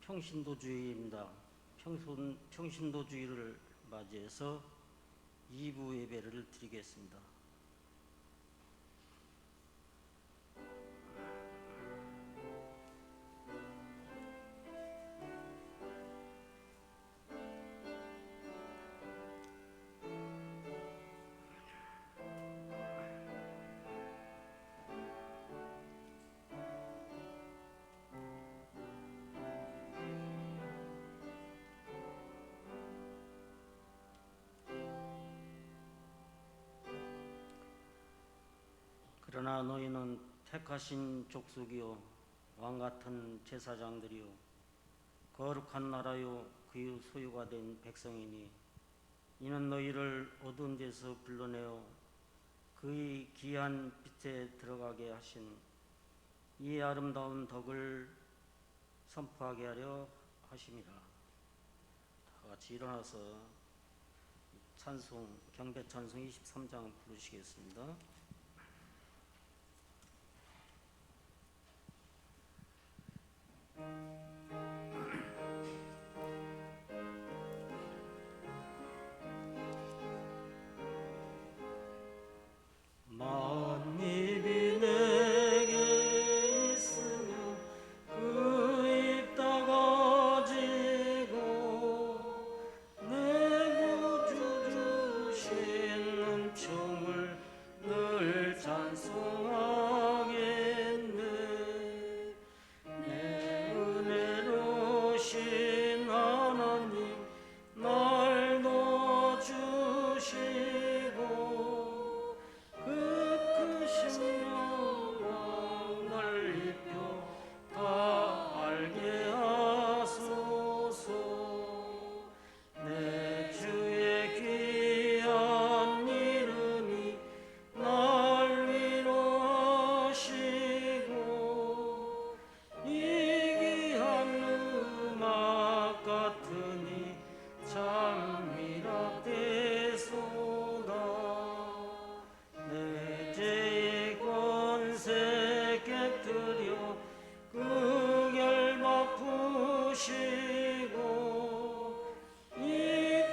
평신도주의입니다. 평신도주의를 맞이해서 2부 예배를 드리겠습니다. 그러나 너희는 택하신 족속이요 왕같은 제사장들이요 거룩한 나라요 그의 소유가 된 백성이니 이는 너희를 어두운 데서 불러내어 그의 귀한 빛에 들어가게 하신 이 아름다운 덕을 선포하게 하려 하심이라. 다 같이 일어나서 찬송 경배 찬송 23장 부르시겠습니다. 만입이 내게 있으면 그 입 다가지고 내 구주 주신 은총을 늘 찬송하겠네. 내 은혜로신 하나님 날 도와주시고 그 크신 영광 넓혀 다 알게 하소서. 내 주의 귀한 이름이 날 위로하시고 이 귀한 음악 같으니 참 미랍되소다. 내 죄의 권세 깨뜨려 그 결박 푸시고 이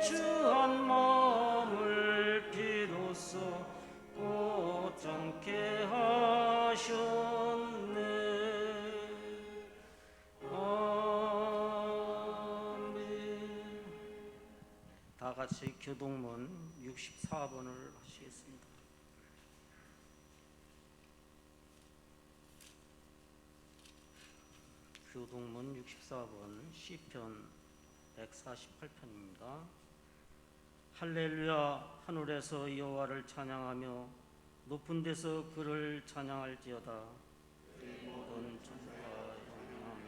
추한 마음을 비로소 고정케 하셨네. 아멘. 다 같이 교동문 64번을 하시겠습니다. 교동문 64번 시편 148편입니다. 할렐루야. 하늘에서 여호와를 찬양하며 높은 데서 그를 찬양할지어다. 모든 천사가 영광하며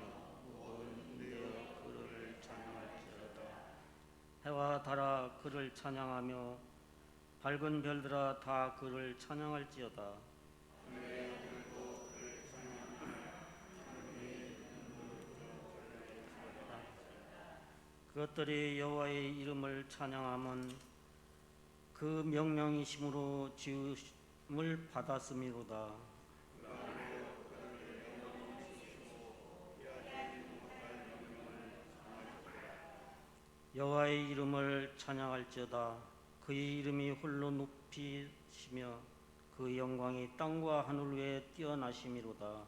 모든 내어 그를 찬양할지어다. 해와 달아 그를 찬양하며 밝은 별들아 다 그를 찬양할지어다. 그것들이 여호와의 이름을 찬양함은 그 명령이심으로 지음을 받았음이로다. 여호와의 이름을 찬양할지어다. 그의 이름이 홀로 높이시며 그 영광이 땅과 하늘 위에 뛰어나심이로다.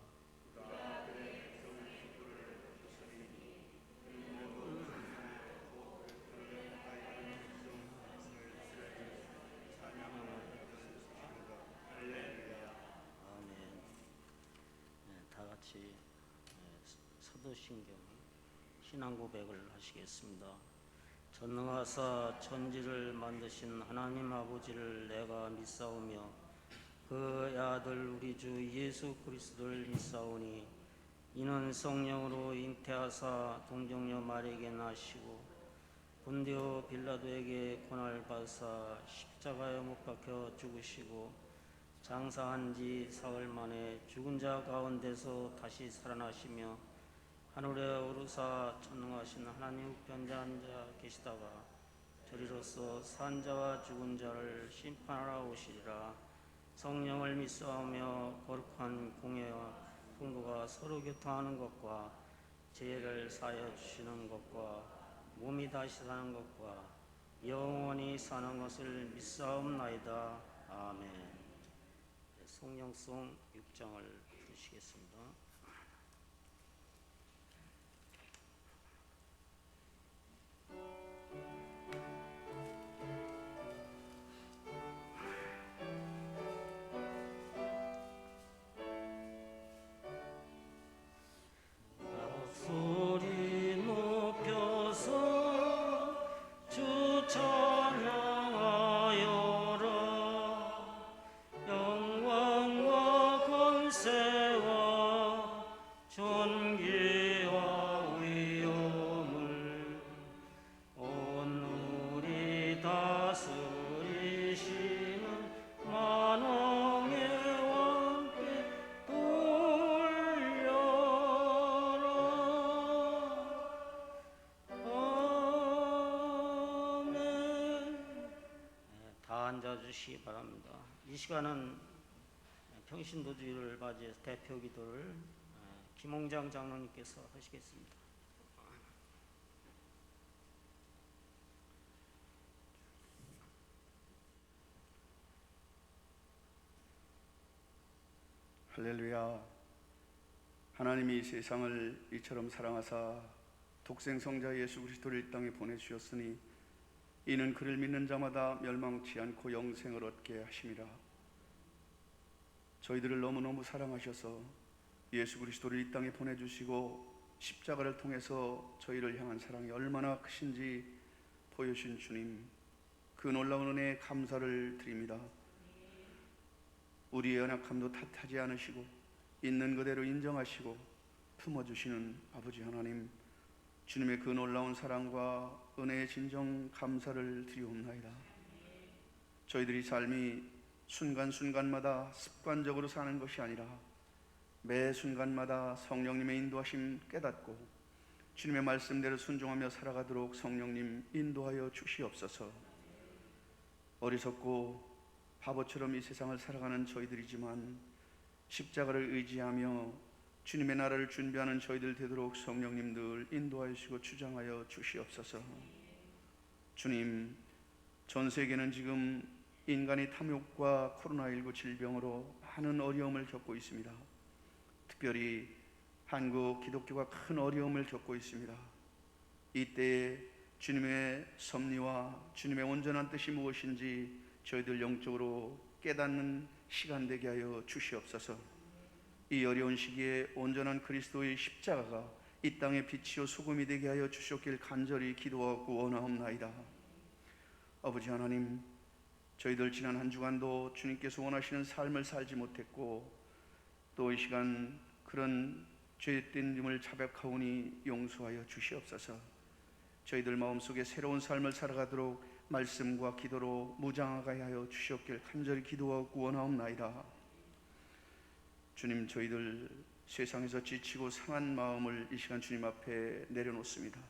다 같이 사도신경 신앙고백을 하시겠습니다. 전능하사 천지를 만드신 하나님 아버지를 내가 믿사오며 그의 아들 우리 주 예수 그리스도를 믿사오니 이는 성령으로 잉태하사 동정녀 마리아에게 나시고 본디오 빌라도에게 고난을 받으사 십자가에 못 박혀 죽으시고 장사한 지 사흘 만에 죽은 자 가운데서 다시 살아나시며 하늘에 오르사 전능하신 하나님 우편에 앉아 계시다가 저리로서 산 자와 죽은 자를 심판하러 오시리라. 성령을 믿사오며 거룩한 공예와 풍부가 서로 교통하는 것과 죄를 사하여 주시는 것과 몸이 다시 사는 것과 영원히 사는 것을 믿사옵나이다. 아멘. 성령송 6장을 부르시겠습니다. 소리 높여서 주 찬양하여라. 영광과 권세와 존귀와 위엄을 오늘이 다스리시는 만왕의 왕께 돌려라. 아멘. 다 앉아주시기 바랍니다. 이 시간은 평신도주의를 맞이해서 대표 기도를 김홍장 장로님께서 하시겠습니다. 할렐루야. 하나님이 이 세상을 이처럼 사랑하사 독생성자 예수 그리스도를 이 땅에 보내주셨으니 이는 그를 믿는 자마다 멸망치 않고 영생을 얻게 하심이라. 저희들을 너무너무 사랑하셔서 예수 그리스도를 이 땅에 보내주시고 십자가를 통해서 저희를 향한 사랑이 얼마나 크신지 보여주신 주님, 그 놀라운 은혜에 감사를 드립니다. 우리의 연약함도 탓하지 않으시고 있는 그대로 인정하시고 품어주시는 아버지 하나님, 주님의 그 놀라운 사랑과 은혜의 진정 감사를 드리옵나이다. 저희들이 삶이 순간순간마다 습관적으로 사는 것이 아니라 매 순간마다 성령님의 인도하심 깨닫고 주님의 말씀대로 순종하며 살아가도록 성령님 인도하여 주시옵소서. 어리석고 바보처럼 이 세상을 살아가는 저희들이지만 십자가를 의지하며 주님의 나라를 준비하는 저희들 되도록 성령님 늘 인도하여 주시고 주장하여 주시옵소서. 주님, 전 세계는 지금 인간의 탐욕과 코로나19 질병으로 많은 어려움을 겪고 있습니다. 특별히 한국 기독교가 큰 어려움을 겪고 있습니다. 이때에 주님의 섭리와 주님의 온전한 뜻이 무엇인지 저희들 영적으로 깨닫는 시간 되게 하여 주시옵소서. 이 어려운 시기에 온전한 그리스도의 십자가가 이 땅의 빛이요 소금이 되게 하여 주시옵길 간절히 기도하고 원하옵나이다. 아버지 하나님, 저희들 지난 한 주간도 주님께서 원하시는 삶을 살지 못했고 또 이 시간 그런 죄된 점을 자백하오니 용서하여 주시옵소서. 저희들 마음속에 새로운 삶을 살아가도록 말씀과 기도로 무장하게 하여 주시옵길 간절히 기도하고 원하옵나이다. 주님, 저희들 세상에서 지치고 상한 마음을 이 시간 주님 앞에 내려놓습니다.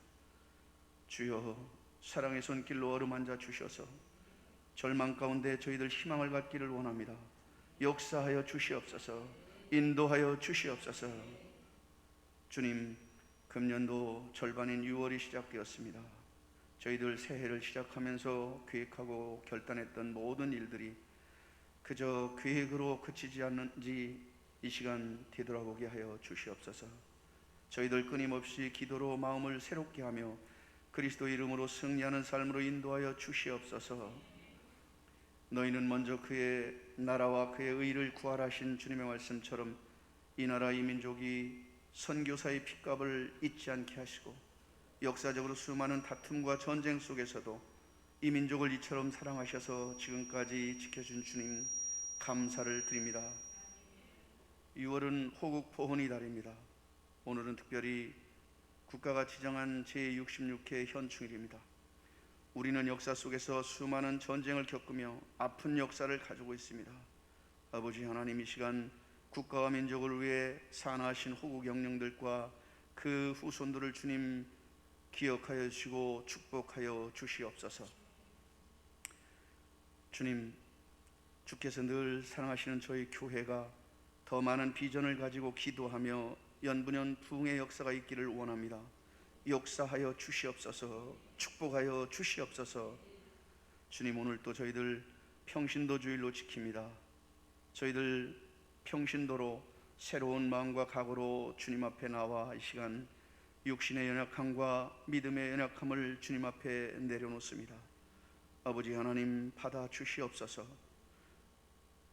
주여, 사랑의 손길로 어루만져 주셔서 절망 가운데 저희들 희망을 갖기를 원합니다. 역사하여 주시옵소서. 인도하여 주시옵소서. 주님, 금년도 절반인 6월이 시작되었습니다. 저희들 새해를 시작하면서 계획하고 결단했던 모든 일들이 그저 계획으로 그치지 않는지 이 시간 되돌아보게 하여 주시옵소서. 저희들 끊임없이 기도로 마음을 새롭게 하며 그리스도 이름으로 승리하는 삶으로 인도하여 주시옵소서. 너희는 먼저 그의 나라와 그의 의를 구하라 하신 주님의 말씀처럼 이 나라 이 민족이 선교사의 핏값을 잊지 않게 하시고 역사적으로 수많은 다툼과 전쟁 속에서도 이 민족을 이처럼 사랑하셔서 지금까지 지켜준 주님 감사를 드립니다. 6월은 호국 포헌의 달입니다. 오늘은 특별히 국가가 지정한 제66회 현충일입니다. 우리는 역사 속에서 수많은 전쟁을 겪으며 아픈 역사를 가지고 있습니다. 아버지 하나님, 이 시간 국가와 민족을 위해 산하하신 호국 영령들과 그 후손들을 주님 기억하여 주시고 축복하여 주시옵소서. 주님, 주께서 늘 사랑하시는 저희 교회가 더 많은 비전을 가지고 기도하며 연분연 부흥의 역사가 있기를 원합니다. 역사하여 주시옵소서. 축복하여 주시옵소서. 주님, 오늘 또 저희들 평신도 주일로 지킵니다. 저희들 평신도로 새로운 마음과 각오로 주님 앞에 나와 이 시간 육신의 연약함과 믿음의 연약함을 주님 앞에 내려놓습니다. 아버지 하나님, 받아 주시옵소서.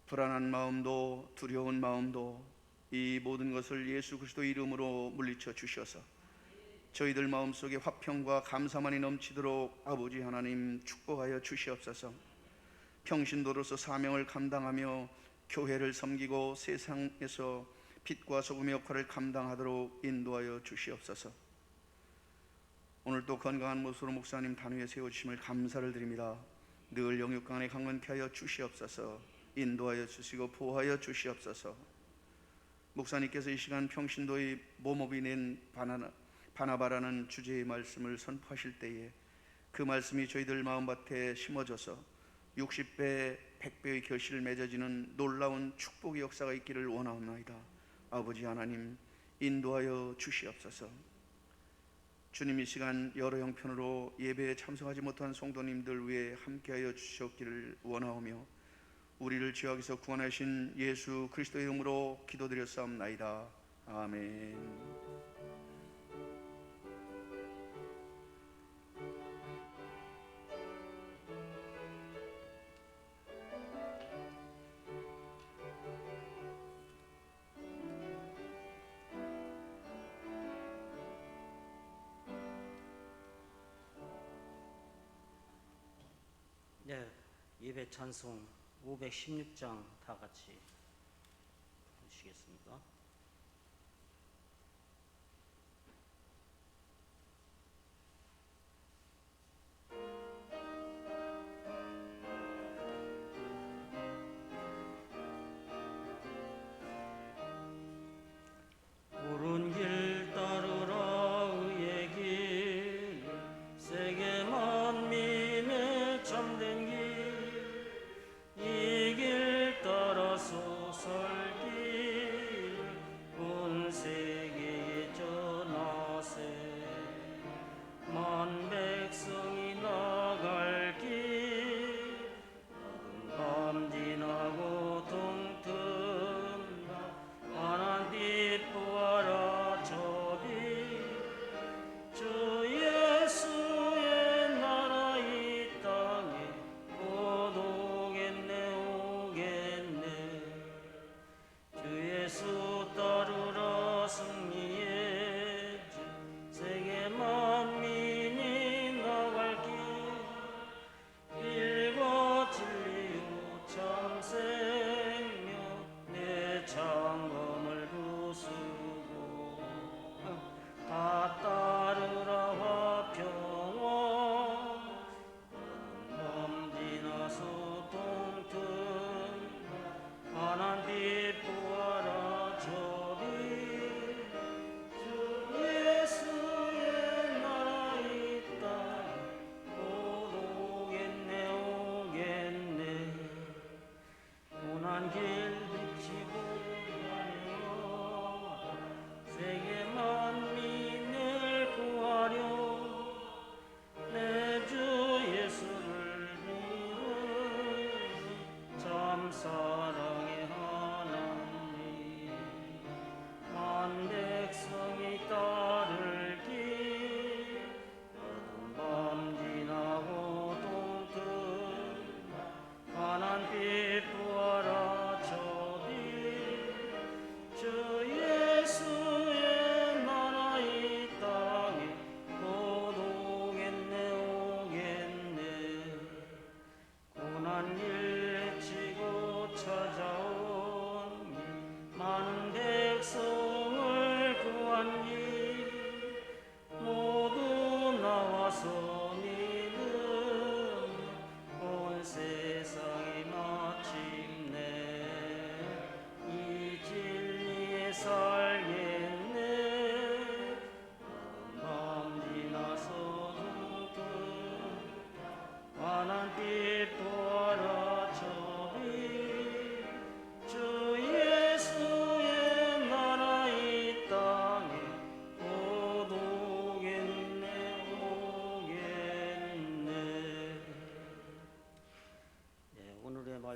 불안한 마음도 두려운 마음도 이 모든 것을 예수 그리스도 이름으로 물리쳐 주셔서 저희들 마음속에 화평과 감사만이 넘치도록 아버지 하나님 축복하여 주시옵소서. 평신도로서 사명을 감당하며 교회를 섬기고 세상에서 빛과 소금의 역할을 감당하도록 인도하여 주시옵소서. 오늘 또 건강한 모습으로 목사님 단위에 세워주심을 감사를 드립니다. 늘 영육 안에 강건케 하여 주시옵소서. 인도하여 주시고 보호하여 주시옵소서. 목사님께서 이 시간 평신도의 모모비 낸 바나바라는 주제의 말씀을 선포하실 때에 그 말씀이 저희들 마음밭에 심어져서 60배, 100배의 결실을 맺어지는 놀라운 축복의 역사가 있기를 원하옵나이다. 아버지 하나님, 인도하여 주시옵소서. 주님, 이 시간 여러 형편으로 예배에 참석하지 못한 성도님들 위해 함께하여 주시옵기를 원하오며 우리를 죄악에서 구원하신 예수 그리스도의 이름으로 기도드렸사옵나이다. 아멘. 네, 예배 찬송 516장 다 같이 보시겠습니다. 옳은 길 따르라 의의 길, 세계 만민의 참된 길, 이 길 따라서 살 길,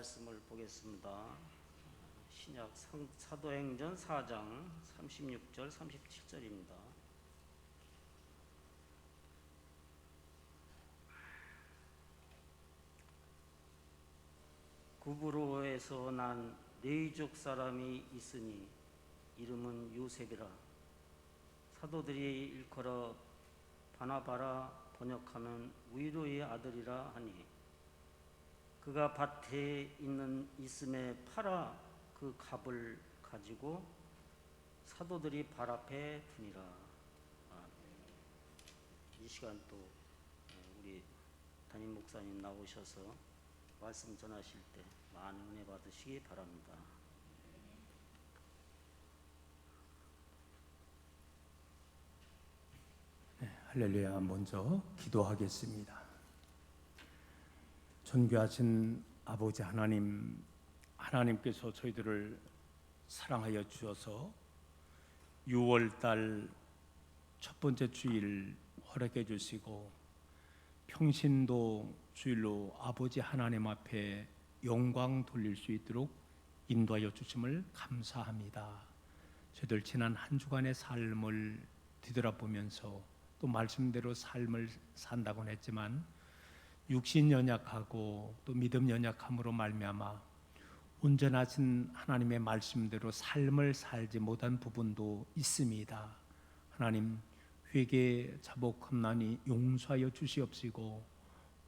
말씀을 보겠습니다. 신약 사도행전 4장 36절 37절입니다. 구브로에서 난 네이족 사람이 있으니 이름은 요셉이라. 사도들이 일컬어 바나바라 번역하면 위로의 아들이라 하니 그가 밭에 있음에 팔아 그 값을 가지고 사도들이 발 앞에 두니라. 이 시간 또 우리 담임 목사님 나오셔서 말씀 전하실 때 많은 은혜 받으시기 바랍니다. 할렐루야. 먼저 기도하겠습니다. 존귀하신 아버지 하나님, 하나님께서 저희들을 사랑하여 주셔서 6월달 첫 번째 주일 허락해 주시고 평신도 주일로 아버지 하나님 앞에 영광 돌릴 수 있도록 인도하여 주심을 감사합니다. 저희들 지난 한 주간의 삶을 뒤돌아보면서 또 말씀대로 삶을 산다고는 했지만 육신 연약하고 또 믿음 연약함으로 말미암아 온전하신 하나님의 말씀대로 삶을 살지 못한 부분도 있습니다. 하나님, 회개 자복함나니 용서하여 주시옵시고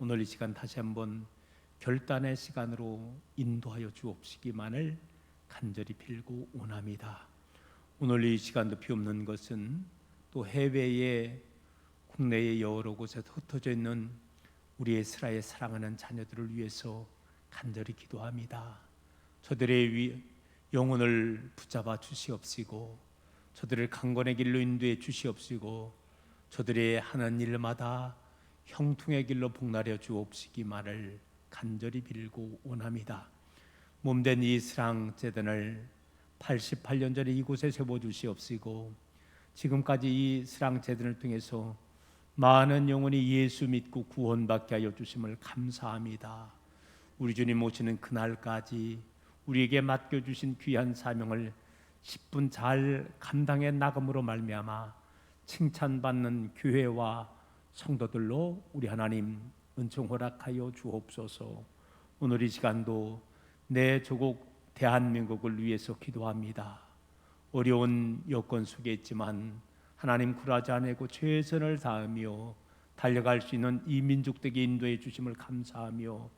오늘 이 시간 다시 한번 결단의 시간으로 인도하여 주옵시기만을 간절히 빌고 원합니다. 오늘 이 시간도 비옵는 것은 또 해외에 국내의 여러 곳에 흩어져 있는 우리 이스라엘 사랑하는 자녀들을 위해서 간절히 기도합니다. 저들의 영혼을 붙잡아 주시옵시고 저들을 강건의 길로 인도해 주시옵시고 저들의 하는 일마다 형통의 길로 복날여 주옵시기만을 간절히 빌고 원합니다. 몸된 이 스랑제단을 88년 전에 이곳에 세워주시옵시고 지금까지 이 스랑제단을 통해서 많은 영혼이 예수 믿고 구원받게 하여 주심을 감사합니다. 우리 주님 오시는 그날까지 우리에게 맡겨주신 귀한 사명을 10분 잘 감당해 나감으로 말미암아 칭찬받는 교회와 성도들로 우리 하나님 은총 허락하여 주옵소서. 오늘 이 시간도 내 조국 대한민국을 위해서 기도합니다. 어려운 여건 속에 있지만 하나님 굴하지 않고 최선을 다하며 달려갈 수 있는 이 민족에게 인도해 주심을 감사하며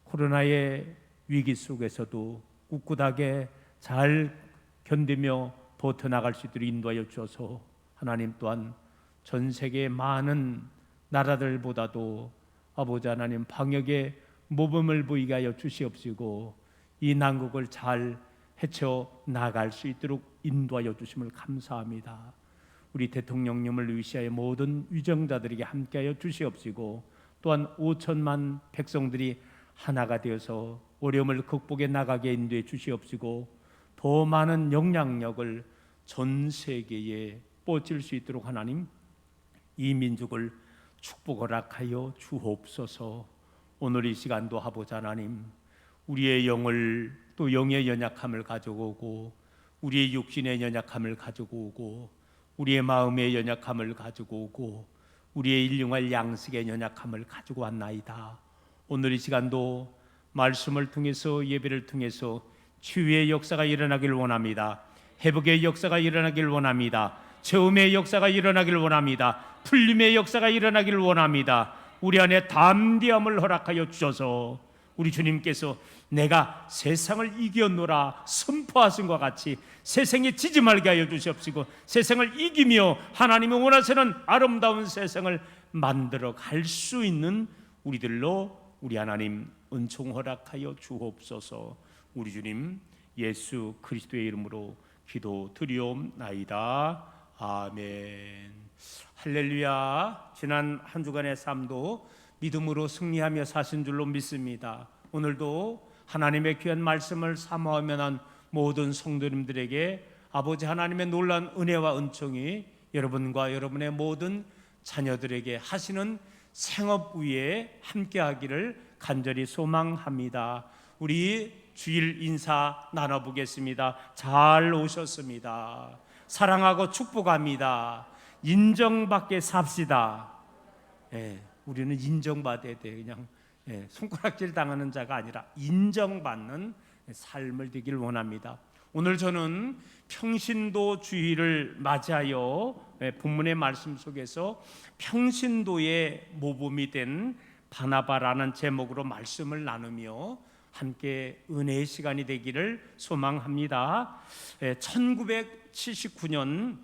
코로나의 위기 속에서도 꿋꿋하게 잘 견디며 버텨나갈 수 있도록 인도하여 주셔서 하나님 또한 전 세계의 많은 나라들보다도 아버지 하나님 방역에 모범을 보이게 하여 주시옵시고 이 난국을 잘 헤쳐나갈 수 있도록 인도하여 주심을 감사합니다. 우리 대통령님을 위시하여 모든 위정자들에게 함께하여 주시옵시고 또한 5천만 백성들이 하나가 되어서 어려움을 극복해 나가게 인도해 주시옵시고 더 많은 영향력을 전 세계에 뻗칠 수 있도록 하나님 이 민족을 축복 허락하여 주옵소서. 오늘 이 시간도 아버지 하나님 우리의 영을 또 영의 연약함을 가져오고 우리의 육신의 연약함을 가져오고 우리의 마음의 연약함을 가지고 오고 우리의 일용할 양식의 연약함을 가지고 왔나이다. 오늘 이 시간도 말씀을 통해서 예배를 통해서 치유의 역사가 일어나길 원합니다. 회복의 역사가 일어나길 원합니다. 재움의 역사가 일어나길 원합니다. 풀림의 역사가 일어나길 원합니다. 우리 안에 담대함을 허락하여 주셔서 우리 주님께서 내가 세상을 이겼노라 선포하신 것 같이 세상에 지지 말게 하여 주시옵시고 세상을 이기며 하나님이 원하시는 아름다운 세상을 만들어 갈 수 있는 우리들로 우리 하나님 은총 허락하여 주옵소서. 우리 주님 예수 그리스도의 이름으로 기도드리옵나이다. 아멘. 할렐루야. 지난 한 주간의 삶도 믿음으로 승리하며 사신 줄로 믿습니다. 오늘도 하나님의 귀한 말씀을 사모하면 모든 성도님들에게 아버지 하나님의 놀라운 은혜와 은총이 여러분과 여러분의 모든 자녀들에게 하시는 생업 위에 함께하기를 간절히 소망합니다. 우리 주일 인사 나눠보겠습니다. 잘 오셨습니다. 사랑하고 축복합니다. 인정받게 삽시다. 우리는 인정받아야 돼. 그냥 손가락질 당하는 자가 아니라 인정받는 삶을 되길 원합니다. 오늘 저는 평신도 주일을 맞이하여 본문의 말씀 속에서 평신도의 모범이 된 바나바라는 제목으로 말씀을 나누며 함께 은혜의 시간이 되기를 소망합니다. 1979년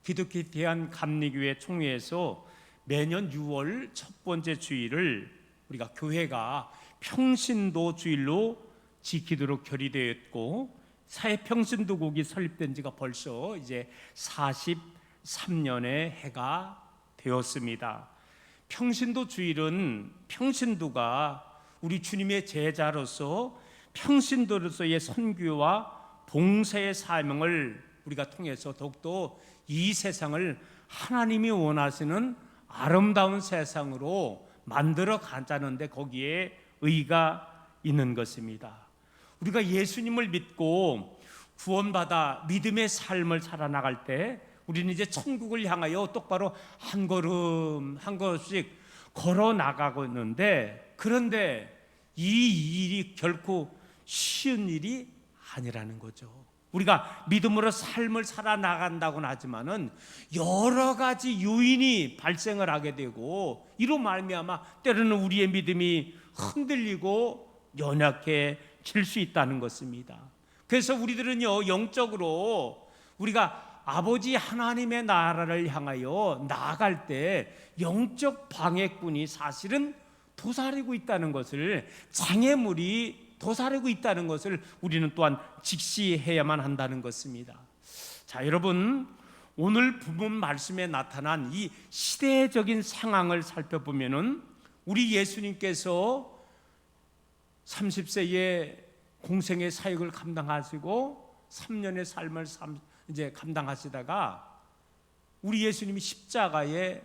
기독교 대한감리교회 총회에서 매년 6월 첫 번째 주일을 우리가 교회가 평신도 주일로 지키도록 결의되었고, 사회평신도국이 설립된 지가 벌써 이제 43년의 해가 되었습니다. 평신도 주일은 평신도가 우리 주님의 제자로서 평신도로서의 선교와 봉사의 사명을 우리가 통해서 더욱더 이 세상을 하나님이 원하시는 아름다운 세상으로 만들어 가자는데 거기에 의의가 있는 것입니다. 우리가 예수님을 믿고 구원받아 믿음의 삶을 살아나갈 때 우리는 이제 천국을 향하여 똑바로 한 걸음 한 걸음씩 걸어 나가고 있는데, 그런데 이 일이 결코 쉬운 일이 아니라는 거죠. 우리가 믿음으로 삶을 살아나간다고는 하지만은 여러 가지 요인이 발생을 하게 되고, 이로 말미암아 때로는 우리의 믿음이 흔들리고 연약해질 수 있다는 것입니다. 그래서 우리들은요, 영적으로 우리가 아버지 하나님의 나라를 향하여 나아갈 때 영적 방해꾼이 사실은 도사리고 있다는 것을, 장애물이 도사리고 있다는 것을 우리는 또한 직시해야만 한다는 것입니다. 자, 여러분, 오늘 부분 말씀에 나타난 이 시대적인 상황을 살펴보면은 우리 예수님께서 30세에 공생의 사역을 감당하시고 3년의 삶을 이제 감당하시다가 우리 예수님이 십자가에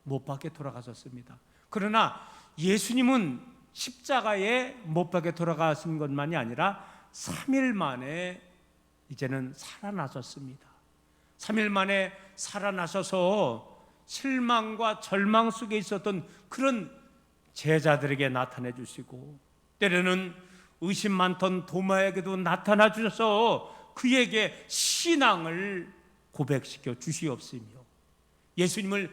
못 박혀 돌아가셨습니다. 그러나 예수님은 십자가에 못 박혀 돌아가신 것만이 아니라 3일 만에 이제는 살아나셨습니다. 3일 만에 살아나셔서 실망과 절망 속에 있었던 그런 제자들에게 나타내 주시고, 때로는 의심 많던 도마에게도 나타나 주셔서 그에게 신앙을 고백시켜 주시옵시며, 예수님을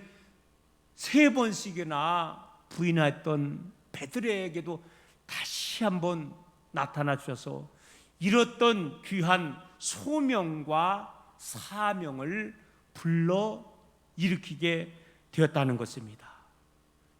3번씩이나 부인했던 베드로에게도 다시 한번 나타나 주셔서 이뤘던 귀한 소명과 사명을 불러 일으키게 되었다는 것입니다.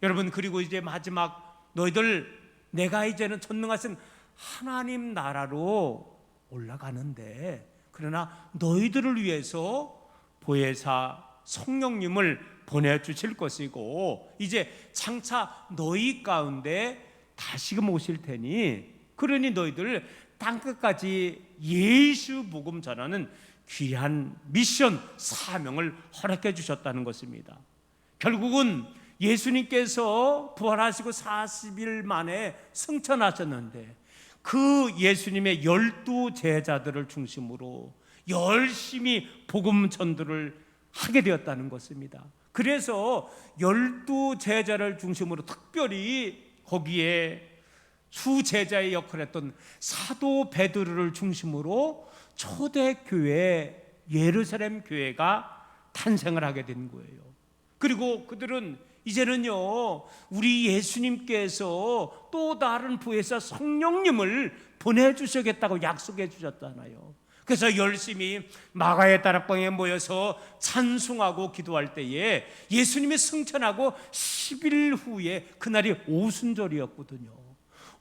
여러분, 그리고 이제 마지막, 너희들 내가 이제는 전능하신 하나님 나라로 올라가는데, 그러나 너희들을 위해서 보혜사 성령님을 보내주실 것이고, 이제 장차 너희 가운데 다시금 오실 테니, 그러니 너희들 땅끝까지 예수 복음 전하는 귀한 미션 사명을 허락해 주셨다는 것입니다. 결국은 예수님께서 부활하시고 40일 만에 승천하셨는데 그 예수님의 12 제자들을 중심으로 열심히 복음 전도를 하게 되었다는 것입니다. 그래서 12 제자를 중심으로 특별히 거기에 수제자의 역할을 했던 사도 베드로를 중심으로 초대교회 예루살렘 교회가 탄생을 하게 된 거예요. 그리고 그들은 이제는요, 우리 예수님께서 또 다른 부에서 성령님을 보내주시겠다고 약속해 주셨잖아요. 그래서 열심히 마가의 다락방에 모여서 찬송하고 기도할 때에 예수님이 승천하고 10일 후에 그날이 오순절이었거든요.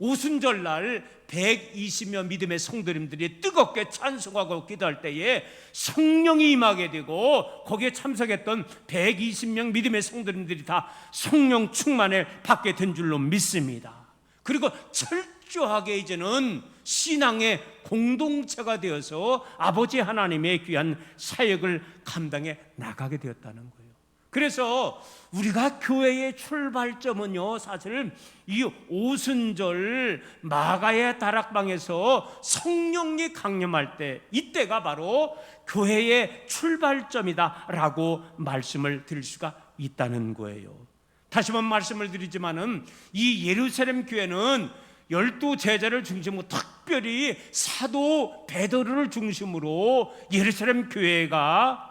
오순절날 120명 믿음의 성도님들이 뜨겁게 찬송하고 기도할 때에 성령이 임하게 되고, 거기에 참석했던 120명 믿음의 성도님들이 다 성령 충만을 받게 된 줄로 믿습니다. 그리고 철저하게 이제는 신앙의 공동체가 되어서 아버지 하나님의 귀한 사역을 감당해 나가게 되었다는 거예요. 그래서 우리가 교회의 출발점은요, 사실 이 오순절 마가의 다락방에서 성령이 강림할 때, 이때가 바로 교회의 출발점이다라고 말씀을 드릴 수가 있다는 거예요. 다시 한번 말씀을 드리지만은 이 예루살렘 교회는 12 제자를 중심으로, 특별히 사도 베드로를 중심으로 예루살렘 교회가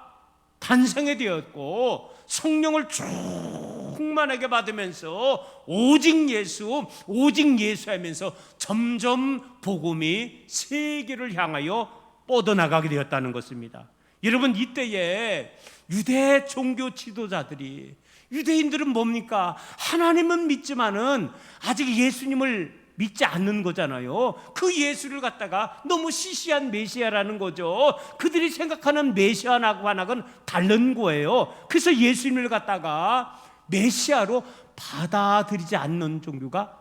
탄생이 되었고, 성령을 충만하게 받으면서 오직 예수 하면서 점점 복음이 세계를 향하여 뻗어나가게 되었다는 것입니다. 여러분, 이때에 유대 종교 지도자들이, 유대인들은 뭡니까? 하나님은 믿지만은 아직 예수님을 믿지 않는 거잖아요. 그 예수를 갖다가 너무 시시한 메시아라는 거죠. 그들이 생각하는 메시아하고 하나는 다른 거예요. 그래서 예수님을 갖다가 메시아로 받아들이지 않는 종교가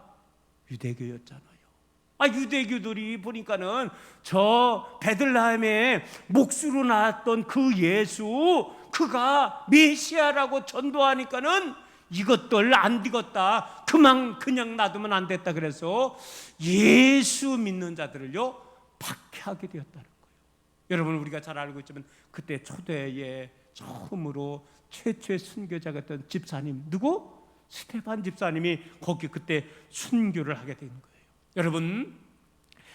유대교였잖아요. 유대교들이 보니까는 저 베들레헴에 목수로 나왔던 그 예수, 그가 메시아라고 전도하니까는 이것들 안 되겠다, 그냥 놔두면 안 됐다. 그래서 예수 믿는 자들을요 박해하게 되었다는 거예요. 여러분, 우리가 잘 알고 있지만 그때 초대에 처음으로 최초의 순교자가 됐던 집사님, 누구? 스데반 집사님이 거기 그때 순교를 하게 된 거예요. 여러분,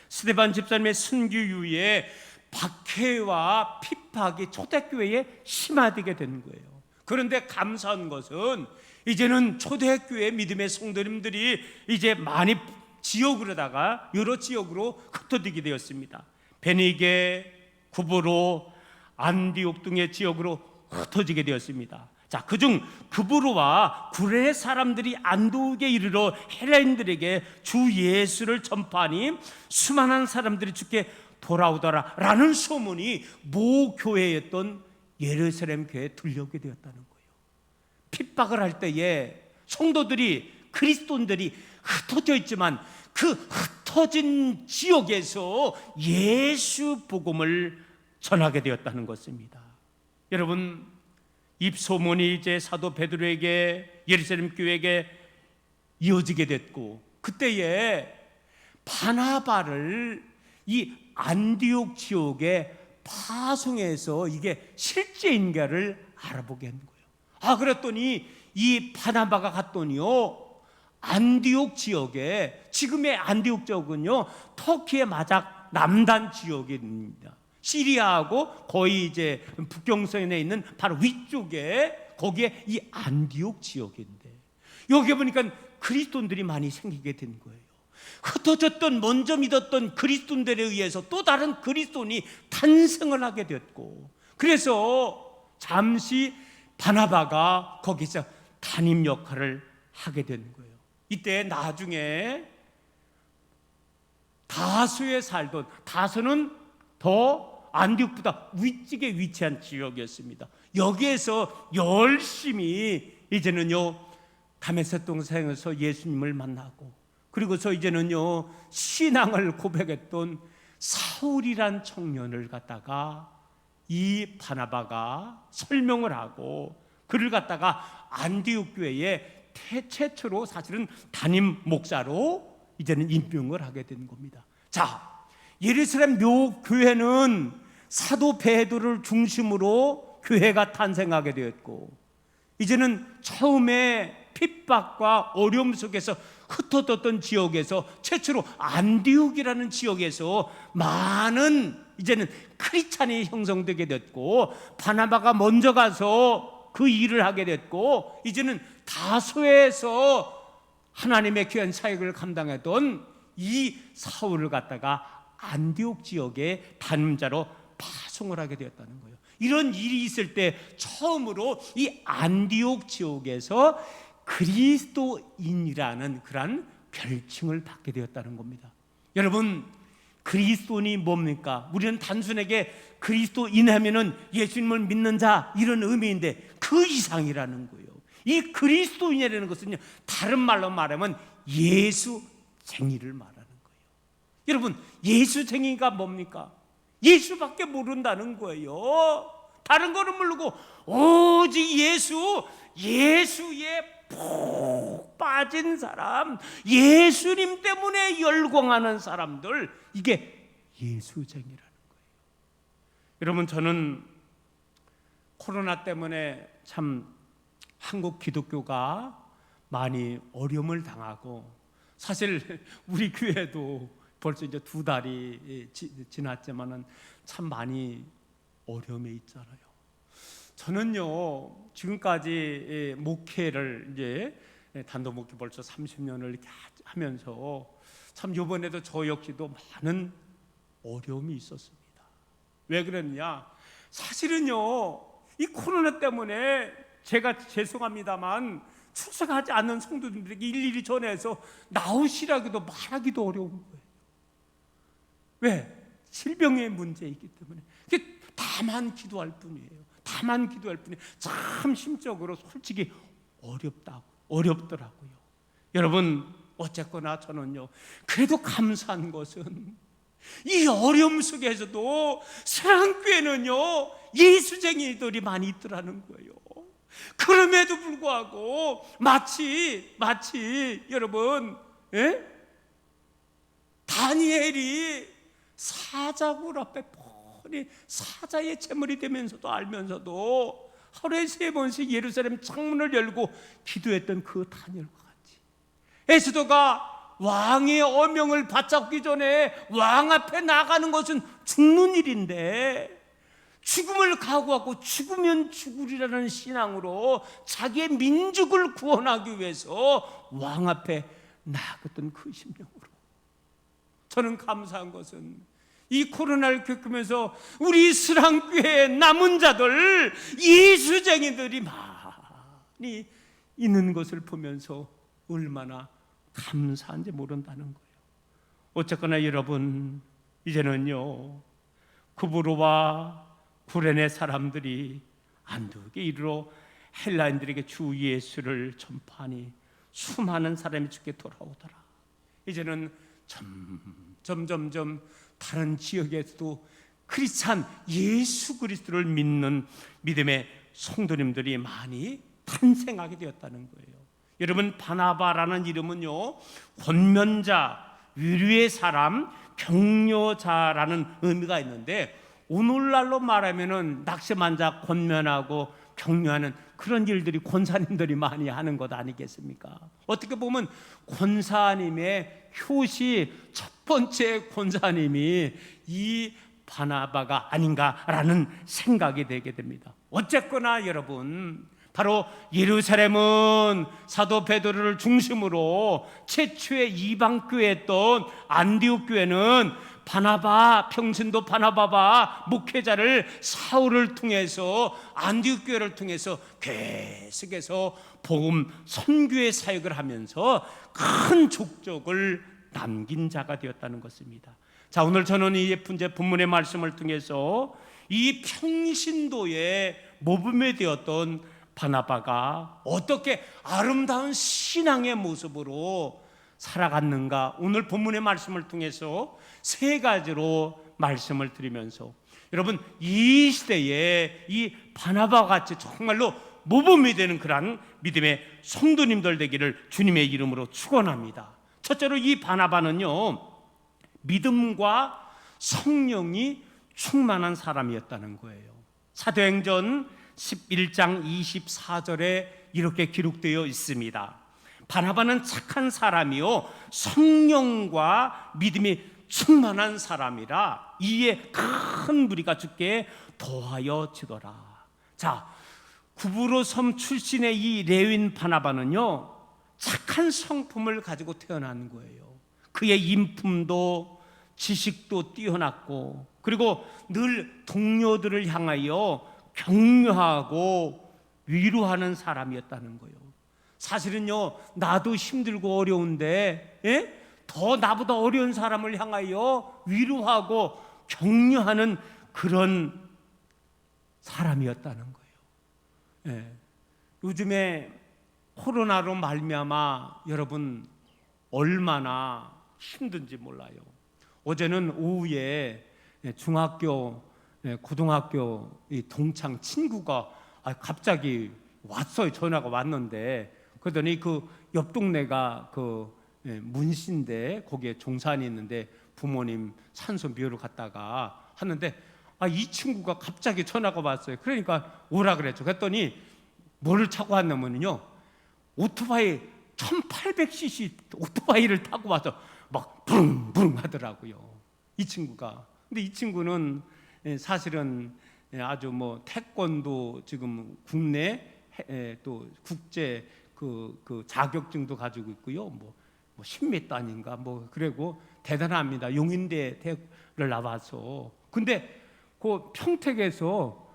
스데반 집사님의 순교 이후에 박해와 핍박이 초대교회에 심화되게 되는 거예요. 그런데 감사한 것은 이제는 초대교회 믿음의 성도님들이 이제 많이 지역으로다가 여러 지역으로 흩어지게 되었습니다. 베니게, 구브로, 안디옥 등의 지역으로 흩어지게 되었습니다. 자, 그중 구브로와 구레 사람들이 안디옥에 이르러 헬라인들에게 주 예수를 전파하니 수많은 사람들이 주께 돌아오더라 라는 소문이 모 교회였던 예루살렘 교회에 들려오게 되었다는 거예요. 핍박을 할 때에 성도들이, 그리스도인들이 흩어져 있지만 그 흩어진 지역에서 예수 복음을 전하게 되었다는 것입니다. 여러분, 입소문이 이제 사도 베드로에게, 예루살렘 교회에게 이어지게 됐고, 그때에 바나바를 이 안디옥 지역에 파송해서 이게 실제인가를 알아보게 한 거예요. 그랬더니 이 바나바가 갔더니요, 안디옥 지역에, 지금의 안디옥 지역은요 터키의 마작 남단 지역입니다. 시리아하고 거의 이제 북경선에 있는 바로 위쪽에, 거기에 이 안디옥 지역인데, 여기 보니까 그리스도인들이 많이 생기게 된 거예요. 흩어졌던, 먼저 믿었던 그리스도인들에 의해서 또 다른 그리스도인이 탄생을 하게 됐고, 그래서 잠시 바나바가 거기서 담임 역할을 하게 되는 거예요. 이때 나중에 다소에 살던, 다소는 더 안디옥보다 위쪽에 위치한 지역이었습니다. 여기에서 열심히 이제는요 다메섹 동산에서 예수님을 만나고, 그리고서 이제는요 신앙을 고백했던 사울이란 청년을 갖다가 이 바나바가 설명을 하고, 그를 갖다가 안디옥 교회에 최초로 사실은 담임 목사로 이제는 임명을 하게 된 겁니다. 자, 예루살렘 묘 교회는 사도 베드로를 중심으로 교회가 탄생하게 되었고, 이제는 처음에 핍박과 어려움 속에서 흩어졌던 지역에서 최초로 안디옥이라는 지역에서 많은 이제는 크리스찬이 형성되게 됐고, 바나바가 먼저 가서 그 일을 하게 됐고, 이제는 다소에서 하나님의 귀한 사역을 감당했던 이 사울을 갖다가 안디옥 지역의 담임자로 파송을 하게 되었다는 거예요. 이런 일이 있을 때 처음으로 이 안디옥 지역에서 그리스도인이라는 그런 별칭을 받게 되었다는 겁니다. 여러분, 그리스도인이 뭡니까? 우리는 단순하게 그리스도인 하면은 예수님을 믿는 자, 이런 의미인데 그 이상이라는 거예요. 이 그리스도인이라는 것은요, 다른 말로 말하면 예수쟁이를 말하는 거예요. 여러분, 예수쟁이가 뭡니까? 예수밖에 모른다는 거예요. 다른 거는 모르고 오직 예수에 푹 빠진 사람, 예수님 때문에 열광하는 사람들, 이게 예수쟁이라는 거예요. 여러분, 저는 코로나 때문에 참 한국 기독교가 많이 어려움을 당하고, 사실 우리 교회도 벌써 이제 2달이 지났지만은 참 많이 어려움에 있잖아요. 저는요, 지금까지 목회를 이제 단독 목회 벌써 30년을 이렇게 하면서 참 이번에도 저 역시도 많은 어려움이 있었습니다. 왜 그러느냐? 사실은요, 이 코로나 때문에 제가 죄송합니다만 출석하지 않는 성도님들에게 일일이 전해서 나오시라기도 말하기도 어려운 거예요. 왜? 질병의 문제이기 때문에. 다만 기도할 뿐이에요. 다만 기도할 뿐이에요. 참 심적으로 솔직히 어렵더라고요. 여러분, 어쨌거나 저는요, 그래도 감사한 것은 이 어려움 속에서도 사랑교회는요, 예수쟁이들이 많이 있더라는 거예요. 그럼에도 불구하고 마치 여러분, 다니엘이 사자굴 앞에 뻔히 사자의 제물이 되면서도 알면서도 하루에 3번씩 예루살렘 창문을 열고 기도했던 그 다니엘과 같이, 에스더가 왕의 어명을 받잡기 전에 왕 앞에 나가는 것은 죽는 일인데, 죽음을 각오하고 죽으면 죽으리라는 신앙으로 자기의 민족을 구원하기 위해서 왕 앞에 나갔던 그 심령으로, 저는 감사한 것은 이 코로나를 겪으면서 우리 스랑교회의 남은 자들, 예수쟁이들이 많이 있는 것을 보면서 얼마나 감사한지 모른다는 거예요. 어쨌거나 여러분, 이제는요, 구브로와 구레네 사람들이 안디옥에 이르러 헬라인들에게 주 예수를 전파하니 수많은 사람이 주께 돌아오더라. 이제는 점점 다른 지역에서도 크리스찬 예수 그리스도를 믿는 믿음의 성도님들이 많이 탄생하게 되었다는 거예요. 여러분, 바나바라는 이름은요, 권면자, 위로의 사람, 격려자라는 의미가 있는데, 오늘날로 말하면은 낙심환자 권면하고 격려하는 그런 일들이 권사님들이 많이 하는 것 아니겠습니까? 어떻게 보면 권사님의 효시 첫 번째 권사님이 이 바나바가 아닌가라는 생각이 되게 됩니다. 어쨌거나 여러분, 바로 예루살렘은 사도 베드로를 중심으로 최초의 이방 교회였던 안디옥 교회는 바나바, 평신도 바나바가 목회자를 사울을 통해서 안디옥 교회를 통해서 계속해서 복음 선교의 사역을 하면서 큰 족적을 남긴 자가 되었다는 것입니다. 자, 오늘 저는 이 본문의 말씀을 통해서 이 평신도의 모범이 되었던 바나바가 어떻게 아름다운 신앙의 모습으로 살아갔는가, 오늘 본문의 말씀을 통해서 3가지로 말씀을 드리면서, 여러분, 이 시대에 이 바나바 같이 정말로 모범이 되는 그러한 믿음의 성도님들 되기를 주님의 이름으로 축원합니다. 첫째로 이 바나바는요, 믿음과 성령이 충만한 사람이었다는 거예요. 사도행전 11장 24절에 이렇게 기록되어 있습니다. 바나바는 착한 사람이요 성령과 믿음이 충만한 사람이라 이에 큰 무리가 주께 도하여 지더라. 자, 구브로 섬 출신의 이 레윈 바나바는요, 착한 성품을 가지고 태어난 거예요. 그의 인품도 지식도 뛰어났고, 그리고 늘 동료들을 향하여 격려하고 위로하는 사람이었다는 거예요. 사실은요, 나도 힘들고 어려운데 더 나보다 어려운 사람을 향하여 위로하고 격려하는 그런 사람이었다는 거예요. 요즘에 코로나로 말미암아 여러분 얼마나 힘든지 몰라요. 어제는 오후에 중학교 고등학교 이 동창 친구가 갑자기 왔어요. 전화가 왔는데, 그러더니 그 옆 동네가 그 문신데 거기에 종산이 있는데 부모님 산소 묘로 갔다가 하는데, 이 친구가 갑자기 전화가 왔어요. 그러니까 오라 그랬죠. 그랬더니 뭐를 타고 왔냐면요, 오토바이 1800cc 오토바이를 타고 와서 막 부릉부릉 하더라고요, 이 친구가. 근데 이 친구는 사실은 아주 뭐 태권도 지금 국내 또 국제 그 자격증도 가지고 있고요. 뭐 10m 아닌가 뭐, 그리고 대단합니다. 용인대를 나와서. 근데 그 평택에서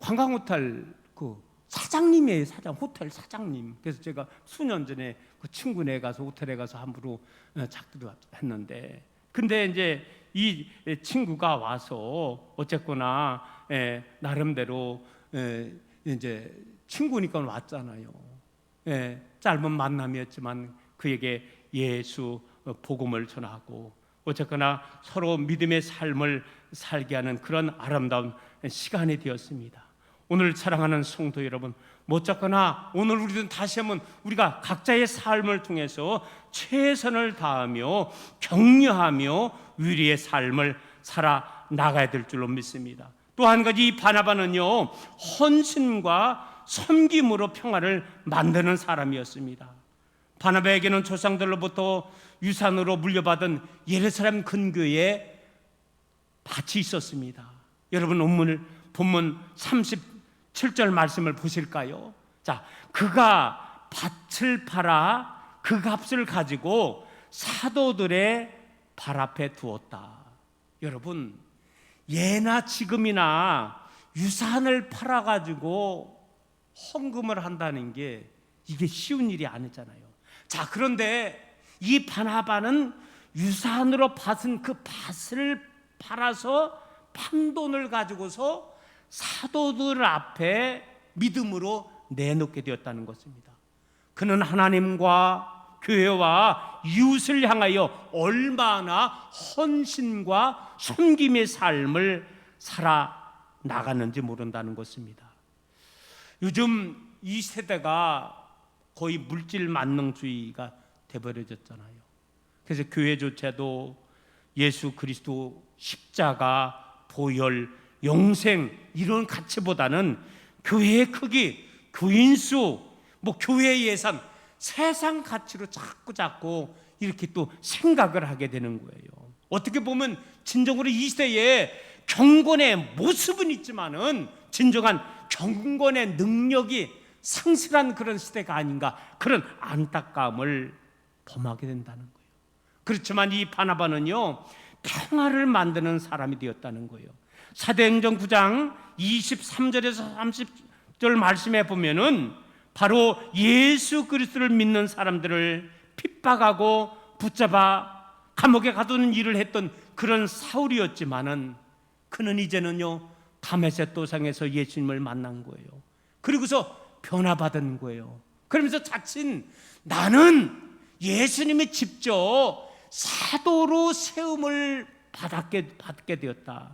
관광호텔 그 사장님이에요. 호텔 사장님. 그래서 제가 수년 전에 그 친구네 가서 호텔에 가서 함부로 작두도 했는데, 근데 이제 이 친구가 와서 어쨌거나 나름대로 이제 친구니까 왔잖아요. 짧은 만남이었지만 그에게 예수 복음을 전하고 어쨌거나 서로 믿음의 삶을 살게 하는 그런 아름다운 시간이 되었습니다. 오늘 사랑하는 성도 여러분, 어쨌거나 오늘 우리는 다시 한번 우리가 각자의 삶을 통해서 최선을 다하며 격려하며 위리의 삶을 살아 나가야 될 줄로 믿습니다. 또 한 가지, 이 바나바는요, 헌신과 섬김으로 평화를 만드는 사람이었습니다. 바나바에게는 조상들로부터 유산으로 물려받은 예루살렘 근교에 밭이 있었습니다. 여러분 본문 37절 말씀을 보실까요? 자, 그가 밭을 팔아 그 값을 가지고 사도들의 발 앞에 두었다. 여러분, 예나 지금이나 유산을 팔아가지고 헌금을 한다는 게 이게 쉬운 일이 아니잖아요. 자, 그런데 이 바나바는 유산으로 받은 그 밭을 팔아서 판 돈을 가지고서 사도들 앞에 믿음으로 내놓게 되었다는 것입니다. 그는 하나님과 교회와 이웃을 향하여 얼마나 헌신과 섬김의 삶을 살아 나갔는지 모른다는 것입니다. 요즘 이 세대가 거의 물질 만능주의가 되버려졌잖아요. 그래서 교회조차도 예수 그리스도 십자가, 보혈, 영생 이런 가치보다는 교회의 크기, 교인수, 뭐 교회 예산, 세상 가치로 자꾸 이렇게 또 생각을 하게 되는 거예요. 어떻게 보면 진정으로 이 시대에 경건의 모습은 있지만은 진정한 경건의 능력이 상실한 그런 시대가 아닌가, 그런 안타까움을 범하게 된다는 거예요. 그렇지만 이 바나바는요, 평화를 만드는 사람이 되었다는 거예요. 사도행전 9장 23절에서 30절 말씀에 보면은 바로 예수 그리스도를 믿는 사람들을 핍박하고 붙잡아 감옥에 가두는 일을 했던 그런 사울이었지만은 그는 이제는요, 다메섹 도상에서 예수님을 만난 거예요. 그리고서 변화받은 거예요. 그러면서 자칭 나는 예수님이 직접 사도로 세움을 받게 되었다.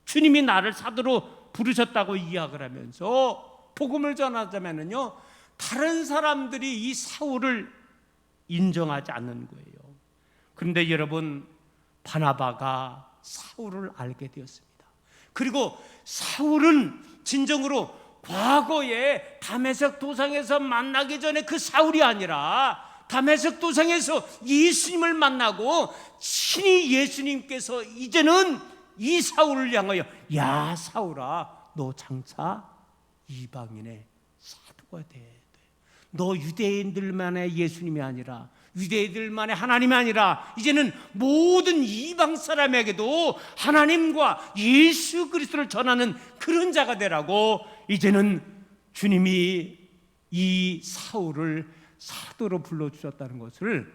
주님이 나를 사도로 부르셨다고 이야기를 하면서 복음을 전하자면은요, 다른 사람들이 이 사울을 인정하지 않는 거예요. 그런데 여러분, 바나바가 사울을 알게 되었습니다. 그리고 사울은 진정으로 과거에 다메섹 도상에서 만나기 전에 그 사울이 아니라 다메섹 도상에서 예수님을 만나고 친히 예수님께서 이제는 이 사울을 향하여 야 사울아, 너 장차 이방인의 사도가 돼. 너 유대인들만의 예수님이 아니라, 유대인들만의 하나님이 아니라 이제는 모든 이방 사람에게도 하나님과 예수 그리스도를 전하는 그런 자가 되라고 이제는 주님이 이 사울을 사도로 불러주셨다는 것을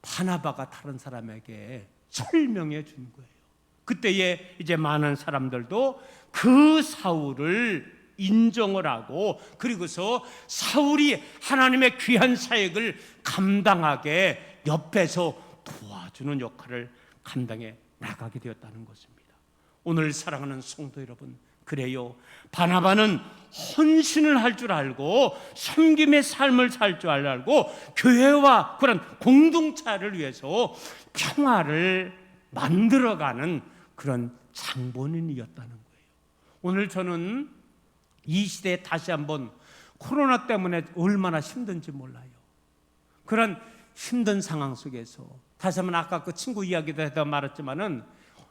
바나바가 다른 사람에게 설명해 준 거예요. 그때에 이제 많은 사람들도 그 사울을 인정을 하고, 그리고서 사울이 하나님의 귀한 사역을 감당하게 옆에서 도와주는 역할을 감당해 나가게 되었다는 것입니다. 오늘 사랑하는 성도 여러분, 그래요. 바나바는 헌신을 할 줄 알고 섬김의 삶을 살 줄 알고 교회와 그런 공동체를 위해서 평화를 만들어가는 그런 장본인이었다는 거예요. 오늘 저는 이 시대에 다시 한번 코로나 때문에 얼마나 힘든지 몰라요. 그런 힘든 상황 속에서 다시 한번 아까 그 친구 이야기도 해서 말했지만은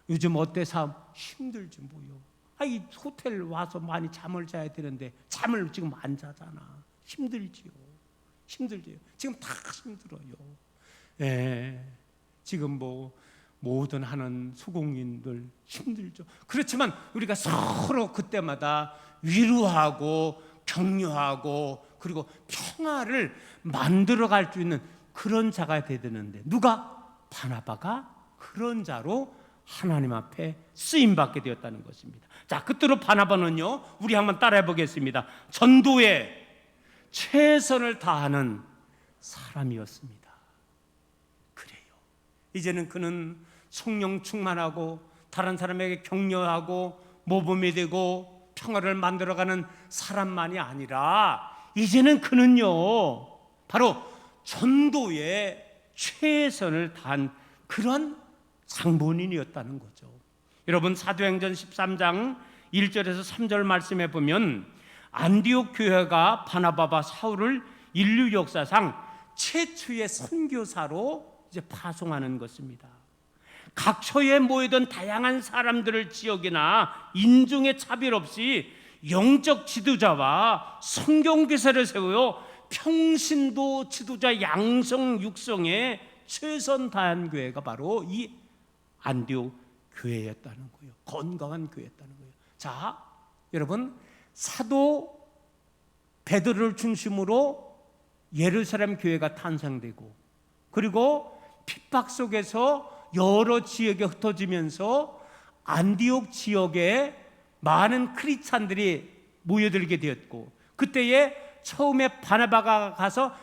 요즘 어때 삶 힘들지 뭐요. 이 호텔 와서 많이 잠을 자야 되는데 잠을 지금 안 자잖아. 힘들지요. 지금 다 힘들어요. 예. 지금 뭐 모든 하는 수공인들 힘들죠. 그렇지만 우리가 서로 그때마다 위로하고 격려하고 그리고 평화를 만들어갈 수 있는 그런 자가 돼야 되는데 누가? 바나바가 그런 자로 하나님 앞에 쓰임받게 되었다는 것입니다. 자, 끝으로 바나바는요, 우리 한번 따라해 보겠습니다. 전도에 최선을 다하는 사람이었습니다. 그래요. 이제는 그는 성령 충만하고 다른 사람에게 격려하고 모범이 되고 평화를 만들어가는 사람만이 아니라 이제는 그는요, 바로 전도에 최선을 다한 그런 장본인이었다는 거죠. 여러분, 사도행전 13장 1절에서 3절 말씀에 보면 안디옥 교회가 바나바와 사울을 인류 역사상 최초의 선교사로 이제 파송하는 것입니다. 각처에 모이던 다양한 사람들을 지역이나 인종의 차별 없이 영적 지도자와 성경 교사를 세우어 평신도 지도자 양성 육성에 최선 다한 교회가 바로 이 안디옥 교회였다는 거예요. 건강한 교회였다는 거예요. 자, 여러분, 사도 베드로를 중심으로 예루살렘 교회가 탄생되고 그리고 핍박 속에서 여러 지역에 흩어지면서 안디옥 지역에 많은 크리스찬들이 모여들게 되었고 그때에 처음에 바나바가 가서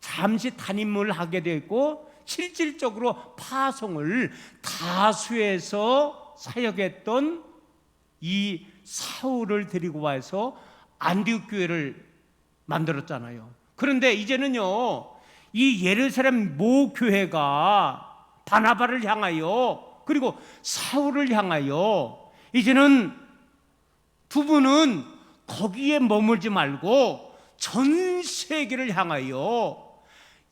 잠시 담임을 하게 되었고 실질적으로 파송을 다수에서 사역했던 이 사울을 데리고 와서 안디옥 교회를 만들었잖아요. 그런데 이제는요, 이 예루살렘 모 교회가 바나바를 향하여 그리고 사울을 향하여 이제는 두 분은 거기에 머물지 말고 전 세계를 향하여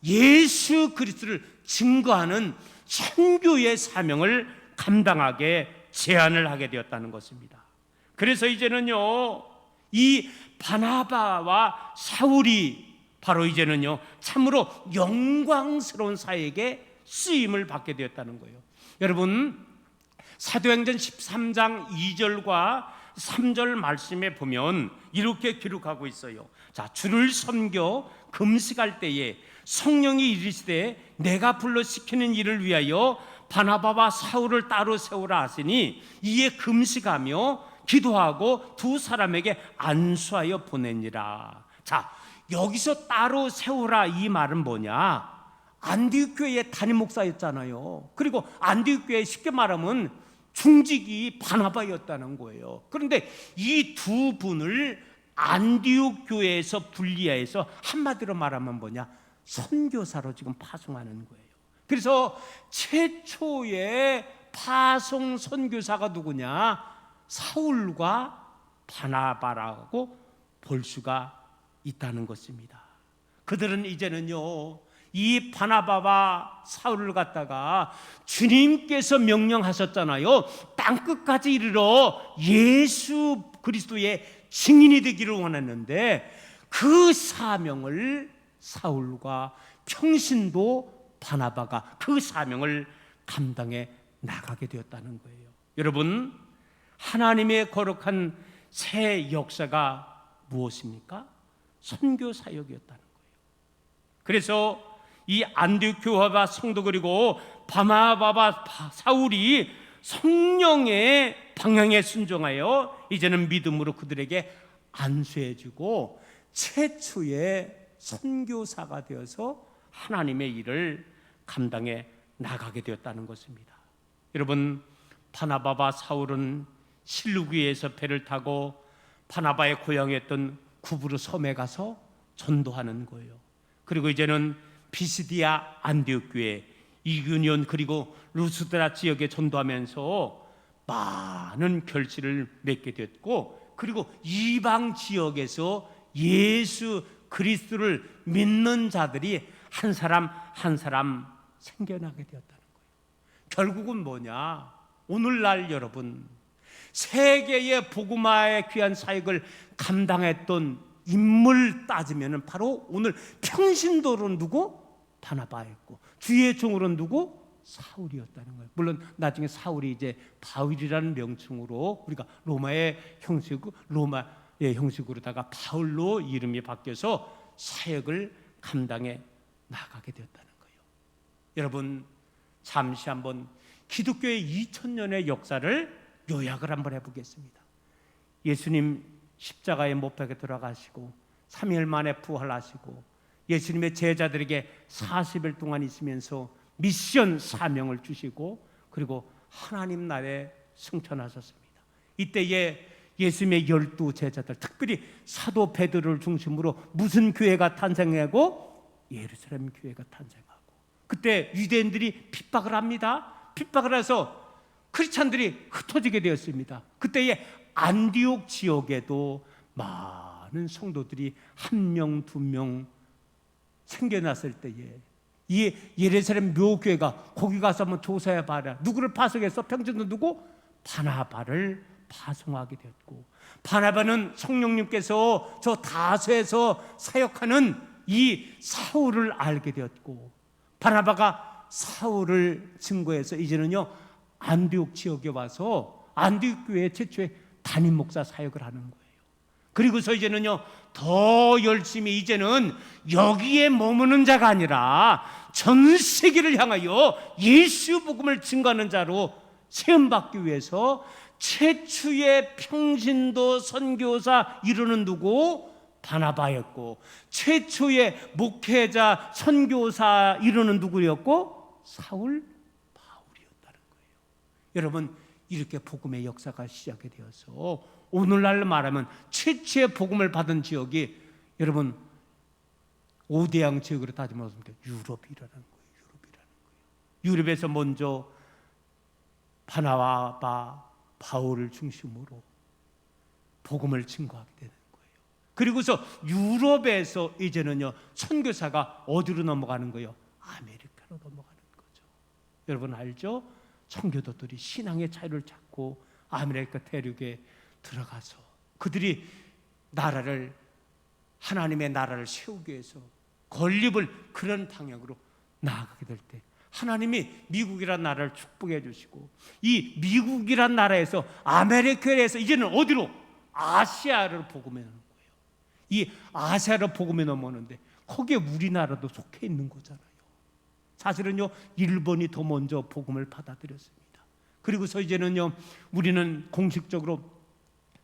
예수 그리스도를 증거하는 선교의 사명을 감당하게 제안을 하게 되었다는 것입니다. 그래서 이제는요, 이 바나바와 사울이 바로 이제는요, 참으로 영광스러운 사역에 쓰임을 받게 되었다는 거예요. 여러분, 사도행전 13장 2절과 3절 말씀에 보면 이렇게 기록하고 있어요. 자, 주를 섬겨 금식할 때에 성령이 이르시되 내가 불러 시키는 일을 위하여 바나바와 사울을 따로 세우라 하시니 이에 금식하며 기도하고 두 사람에게 안수하여 보내니라. 자, 여기서 따로 세우라 이 말은 뭐냐? 안디옥 교회의 담임 목사였잖아요. 그리고 안디옥 교회 쉽게 말하면 중직이 바나바였다는 거예요. 그런데 이 두 분을 안디옥 교회에서 분리해서 한마디로 말하면 뭐냐? 선교사로 지금 파송하는 거예요. 그래서 최초의 파송 선교사가 누구냐? 사울과 바나바라고 볼 수가 있다는 것입니다. 그들은 이제는요, 이 바나바와 사울을 갖다가 주님께서 명령하셨잖아요. 땅끝까지 이르러 예수 그리스도의 증인이 되기를 원했는데 그 사명을 사울과 평신도 바나바가 그 사명을 감당해 나가게 되었다는 거예요. 여러분, 하나님의 거룩한 새 역사가 무엇입니까? 선교 사역이었다는 거예요. 그래서 이 안디옥 교회와 성도 그리고 바나바와 사울이 성령의 방향에 순종하여 이제는 믿음으로 그들에게 안수해주고 최초의 선교사가 되어서 하나님의 일을 감당해 나가게 되었다는 것입니다. 여러분, 바나바와 사울은 실룩 위에서 배를 타고 바나바의 고향이었던 구브르 섬에 가서 전도하는 거예요. 그리고 이제는 비시디아 안디옥 교회, 이규니온 그리고 루스드라 지역에 전도하면서 많은 결실을 맺게 됐고, 그리고 이방 지역에서 예수 그리스도를 믿는 자들이 한 사람 한 사람 생겨나게 되었다는 거예요. 결국은 뭐냐? 오늘날 여러분, 세계의 복음화의 귀한 사역을 감당했던 인물 따지면 바로 오늘 평신도로 누구? 바나바였고, 주의 종으로 누구? 사울이었다는 거예요. 물론 나중에 사울이 이제 바울이라는 명칭으로 우리가 로마의 형식으로다가 바울로 이름이 바뀌어서 사역을 감당해 나가게 되었다는 거예요. 여러분, 잠시 한번 기독교의 2000년의 역사를 요약을 한번 해보겠습니다. 예수님 십자가에 못 박혀 들어가시고 3일 만에 부활하시고 예수님의 제자들에게 40일 동안 있으면서 미션 사명을 주시고, 그리고 하나님 나라에 승천하셨습니다. 이때에 예수님의 12 제자들, 특별히 사도 베드로를 중심으로 무슨 교회가 탄생하고? 예루살렘 교회가 탄생하고, 그때 유대인들이 핍박을 합니다. 핍박을 해서 크리스찬들이 흩어지게 되었습니다. 그때에 안디옥 지역에도 많은 성도들이 1명, 2명 생겨났을 때에 이 예루살렘 묘교회가 거기 가서 한번 조사해 봐라. 누구를 파송해서 평전도 누구? 바나바를 파송하게 되었고, 바나바는 성령님께서 저 다소에서 사역하는 이 사울을 알게 되었고, 바나바가 사울을 증거해서 이제는요 안디옥 지역에 와서 안디옥 교회 최초의 담임 목사 사역을 하는 거예요. 그리고서 이제는요 더 열심히 이제는 여기에 머무는 자가 아니라 전 세계를 향하여 예수 복음을 증거하는 자로 세움받기 위해서 최초의 평신도 선교사 이루는 누구? 바나바였고, 최초의 목회자 선교사 이루는 누구였고? 사울 바울이었다는 거예요. 여러분, 이렇게 복음의 역사가 시작이 되어서 오늘날 말하면 최초의 복음을 받은 지역이 여러분 5대양 지역으로 따지면 유럽이라는 거예요. 유럽에서 먼저 바나바, 바울을 중심으로 복음을 증거하게 되는 거예요. 그리고서 유럽에서 이제는요 선교사가 어디로 넘어가는 거예요? 아메리카로 넘어가는 거죠. 여러분 알죠? 청교도들이 신앙의 차이를 찾고 아메리카 대륙에 들어가서 그들이 나라를, 하나님의 나라를 세우기 위해서 건립을 그런 방향으로 나아가게 될 때 하나님이 미국이란 나라를 축복해 주시고, 이 미국이란 나라에서 아메리카에서 이제는 어디로? 아시아를 복음해 놓는 거예요. 이 아시아를 복음해 넘어오는데 거기에 우리나라도 속해 있는 거잖아요. 사실은요 일본이 더 먼저 복음을 받아들였습니다. 그리고서 이제는요 우리는 공식적으로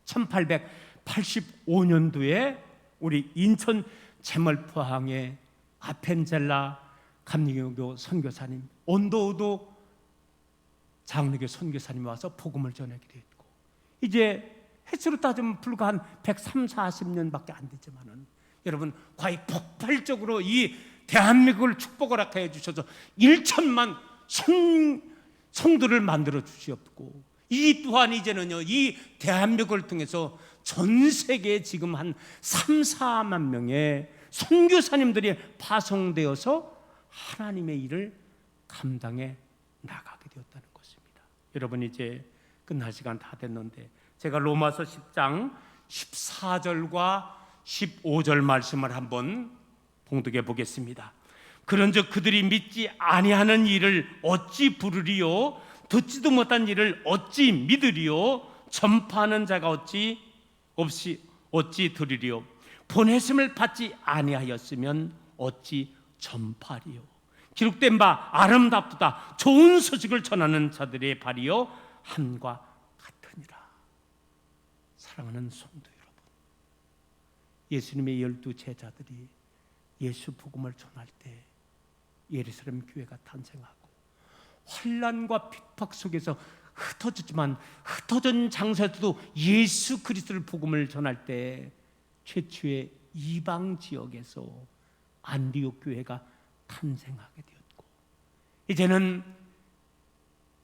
1885년도에 우리 인천 제멀포항의 아펜젤라 감리교 선교사님, 온도우도 장로교 선교사님이 와서 복음을 전하게 됐고, 이제 횟수로 따지면 불과 한 130, 40년밖에 안 되지만은 여러분 거의 폭발적으로 이 대한민국을 축복을 해 주셔서 1천만 성도를 만들어 주셨고, 이 또한 이제는요 이 대한민국을 통해서 전 세계에 지금 한 3, 4만 명의 선교사님들이 파송되어서 하나님의 일을 감당해 나가게 되었다는 것입니다. 여러분 이제 끝날 시간 다 됐는데 제가 로마서 10장 14절과 15절 말씀을 한번 봉독해 보겠습니다. 그런즉 그들이 믿지 아니하는 일을 어찌 부르리요? 듣지도 못한 일을 어찌 믿으리요? 전파하는 자가 어찌 들으리요? 보내심을 받지 아니하였으면 어찌 전파리요? 기록된 바 아름답다 좋은 소식을 전하는 자들의 발이요 함과 같으니라. 사랑하는 성도 여러분, 예수님의 12 제자들이 예수 복음을 전할 때 예루살렘 교회가 탄생하고 환난과 핍박 속에서 흩어졌지만 흩어진 장소에서도 예수 그리스도를 복음을 전할 때 최초의 이방 지역에서 안디옥 교회가 탄생하게 되었고, 이제는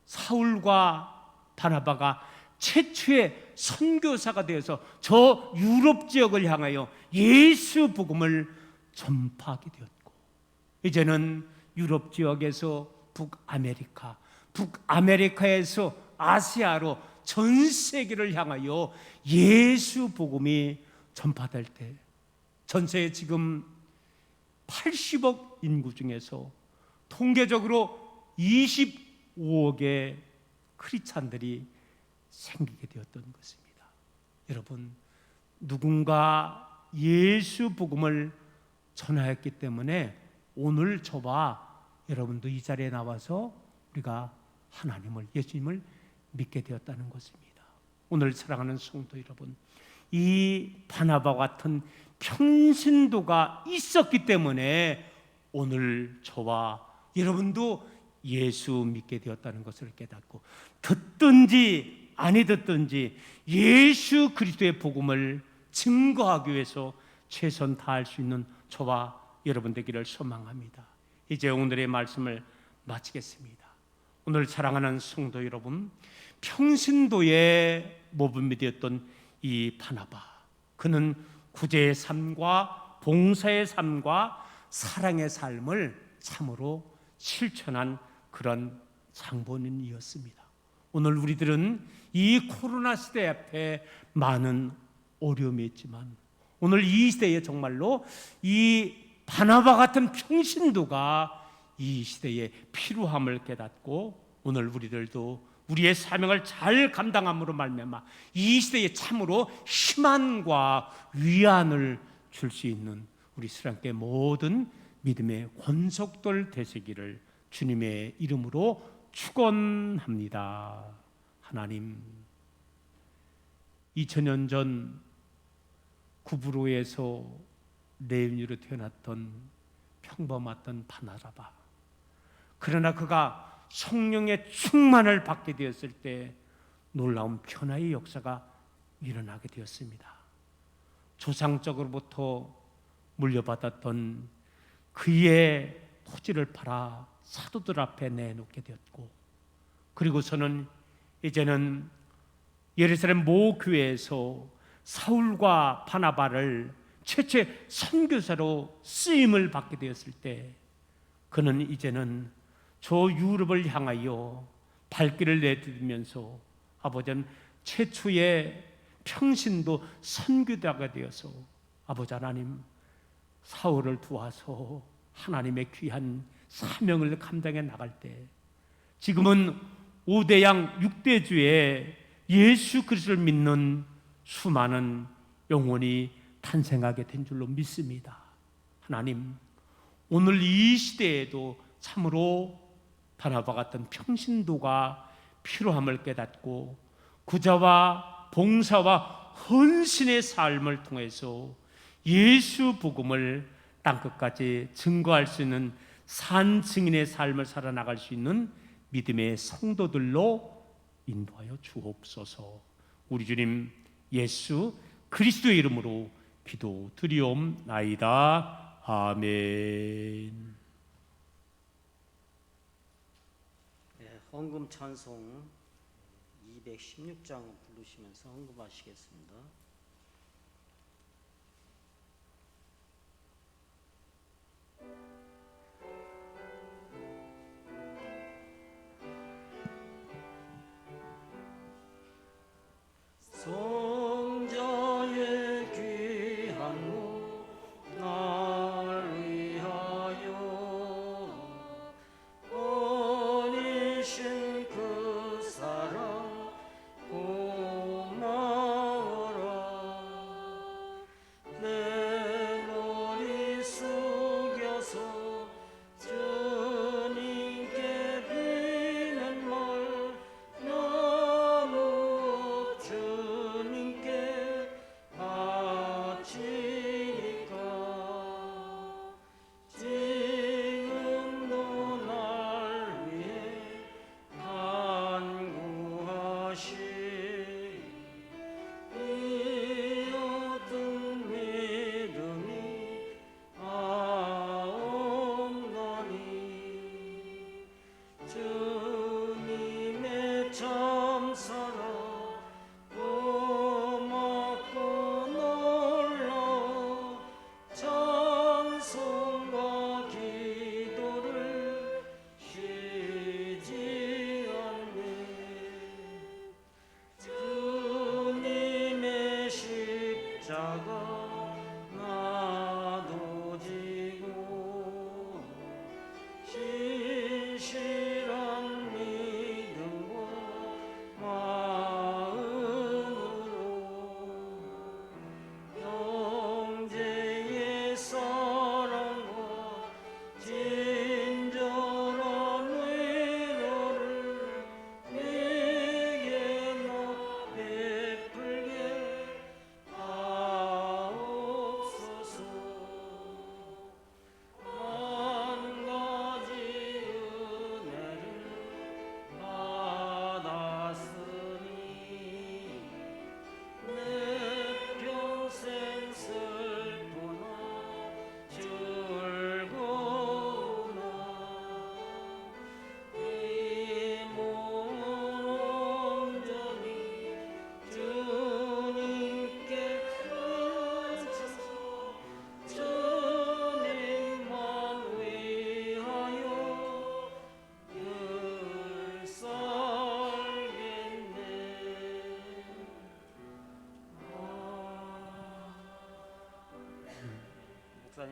사울과 바나바가 최초의 선교사가 되어서 저 유럽 지역을 향하여 예수 복음을 전파하게 되었고, 이제는 유럽 지역에서 북아메리카에서 아시아로 전 세계를 향하여 예수 복음이 전파될 때, 전세에 지금 80억 인구 중에서 통계적으로 25억의 크리스찬들이 생기게 되었던 것입니다. 여러분, 누군가 예수 복음을 전하였기 때문에 오늘 저와 여러분도 이 자리에 나와서 우리가 하나님을, 예수님을 믿게 되었다는 것입니다. 오늘 사랑하는 성도 여러분, 이 바나바 같은 평신도가 있었기 때문에 오늘 저와 여러분도 예수 믿게 되었다는 것을 깨닫고, 듣든지 아니 듣든지 예수 그리스도의 복음을 증거하기 위해서 최선 다할 수 있는 저와 여러분 되기를 소망합니다. 이제 오늘의 말씀을 마치겠습니다. 오늘 사랑하는 성도 여러분, 평신도의 모범이 되었던 이 바나바, 그는 구제의 삶과 봉사의 삶과 사랑의 삶을 참으로 실천한 그런 장본인이었습니다. 오늘 우리들은 이 코로나 시대 앞에 많은 어려움이 있지만, 오늘 이 시대에 정말로 이 바나바 같은 평신도가 이 시대의 필요함을 깨닫고, 오늘 우리들도 우리의 사명을 잘 감당함으로 말미암아 이 시대에 참으로 희망과 위안을 줄 수 있는 우리 스랑께 모든 믿음의 권속들 되시기를 주님의 이름으로 축원합니다. 하나님, 2000년 전 구브로에서 레인으로 태어났던 평범했던 바나바, 그러나 그가 성령의 충만을 받게 되었을 때 놀라운 변화의 역사가 일어나게 되었습니다. 조상적으로부터 물려받았던 그의 토지를 팔아 사도들 앞에 내놓게 되었고, 그리고서는 이제는 예루살렘 모 교회에서 사울과 바나바를 최초의 선교사로 쓰임을 받게 되었을 때, 그는 이제는 저 유럽을 향하여 발길을 내디디면서 아버지는 최초의 평신도 선교자가 되어서 아버지 하나님, 사울을 도와서 하나님의 귀한 사명을 감당해 나갈 때, 지금은 5대양 6대주에 예수 그리스도를 믿는 수많은 영혼이 탄생하게 된 줄로 믿습니다. 하나님, 오늘 이 시대에도 참으로 바나바 같은 평신도가 필요함을 깨닫고, 구자와 봉사와 헌신의 삶을 통해서 예수 복음을 땅끝까지 증거할 수 있는 산 증인의 삶을 살아나갈 수 있는 믿음의 성도들로 인도하여 주옵소서. 우리 주님 예수 그리스도의 이름으로 기도드리옵나이다. 아멘. 헌금 찬송 216장 부르시면서 헌금하시겠습니다. 성자의 귀한 목 날 위하여 보내신 그 사랑 고마워라.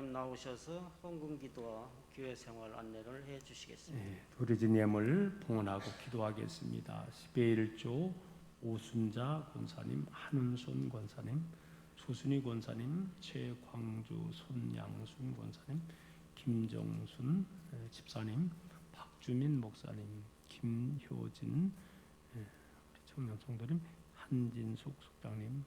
목사님 나오셔서 헌금기도와 교회 생활 안내를 해주시겠습니다. 드려진 예물 봉헌하고 기도하겠습니다. 10의 1조 오순자 권사님, 한은손 권사님, 조순희 권사님, 최광주 손양순 권사님, 김정순 집사님, 박주민 목사님, 김효진 청년 성도님, 한진숙 숙장님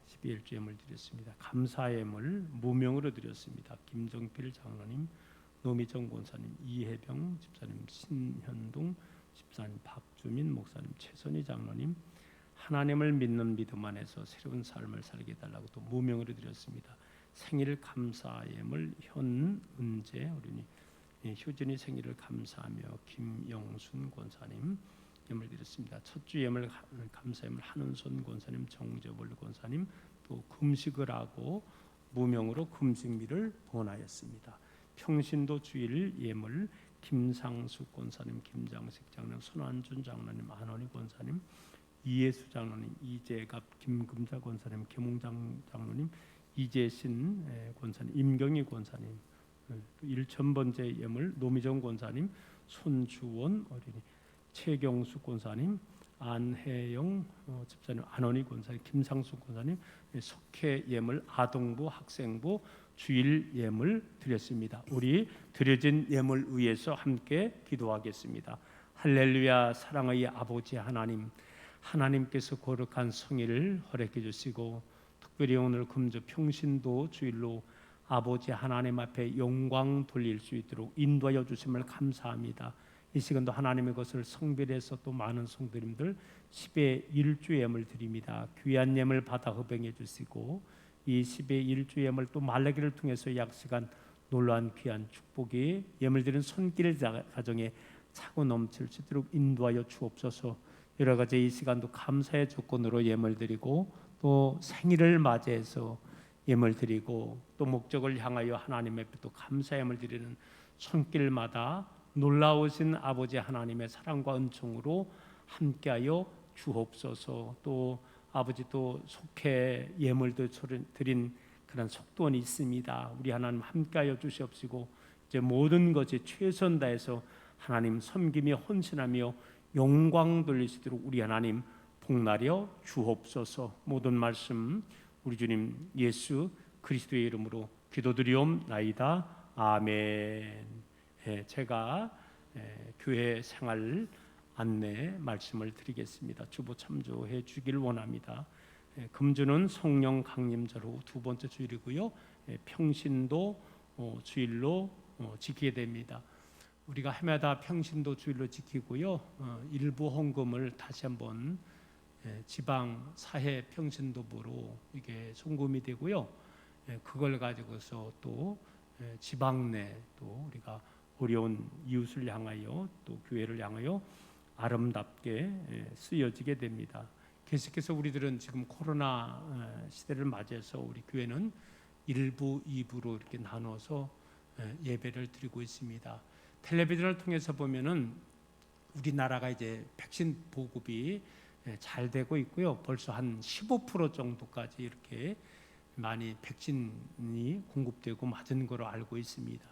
12의 1조 예물 드렸습니다. 감사 예물 무명으로 드렸습니다. 김정필 장로님, 노미정 권사님, 이혜병 집사님, 신현동 집사님, 박주민 목사님, 최선희 장로님, 하나님을 믿는 믿음 안에서 새로운 삶을 살게 해달라고 또 무명으로 드렸습니다. 생일 감사 예물 현은재 어린이 효진이 생일을 감사하며 김영순 권사님 예물 드렸습니다. 첫주 예물 감사 예물 한은손 권사님, 정재벌 권사님 또 금식을 하고 무명으로 금식미를 봉헌하였습니다. 평신도 주일 예물 김상숙 권사님, 김장식 장로님, 손한준 장로님, 안원희 권사님, 이예수 장로님, 이재갑 김금자 권사님, 김홍장 장로님, 이재신 권사님, 임경희 권사님, 1000번째 예물 노미정 권사님, 손주원 어린이, 최경수 권사님, 안혜영 집사님, 안원희 권사님, 김상수 권사님, 속회 예물 아동부 학생부 주일 예물 드렸습니다. 우리 드려진 예물 위에서 함께 기도하겠습니다. 할렐루야. 사랑의 아버지 하나님, 하나님께서 거룩한 성일을 허락해 주시고 특별히 오늘 금주 평신도 주일로 아버지 하나님 앞에 영광 돌릴 수 있도록 인도하여 주심을 감사합니다. 이 시간도 하나님의 것을 성별해서 또 많은 성도님들 10의 1주 예물 드립니다. 귀한 예물 받아 허병해 주시고 이 10의 1주 예물 또 말라기를 통해서 약시간 놀라운 귀한 축복이 예물 드리는 손길 가정에 차고 넘칠 수 있도록 인도하여 주옵소서. 여러 가지 이 시간도 감사의 조건으로 예물 드리고 또 생일을 맞이해서 예물 드리고 또 목적을 향하여 하나님 앞에 또 감사 예물 드리는 손길마다 놀라우신 아버지 하나님의 사랑과 은총으로 함께하여 주옵소서. 또 아버지 또 속해 예물도 드린 그런 속도는 있습니다. 우리 하나님 함께하여 주시옵시고 이제 모든 것이 최선 다해서 하나님 섬기며 헌신하며 영광 돌리시도록 우리 하나님 복나려 주옵소서. 모든 말씀 우리 주님 예수 그리스도의 이름으로 기도드리옵나이다. 아멘. 제가 교회 생활 안내 말씀을 드리겠습니다. 주보 참조해 주길 원합니다. 금주는 성령 강림절 후 두 번째 주일이고요. 평신도 주일로 지키게 됩니다. 우리가 해마다 평신도 주일로 지키고요. 일부 헌금을 다시 한번 지방 사회 평신도부로 이게 송금이 되고요. 그걸 가지고서 또 지방 내 또 우리가 어려운 이웃을 향하여 또 교회를 향하여 아름답게 쓰여지게 됩니다. 계속해서 우리들은 지금 코로나 시대를 맞이해서 우리 교회는 1부, 2부로 이렇게 나눠서 예배를 드리고 있습니다. 텔레비전을 통해서 보면은 우리나라가 이제 백신 보급이 잘 되고 있고요. 벌써 한 15% 정도까지 이렇게 많이 백신이 공급되고 맞은 거로 알고 있습니다.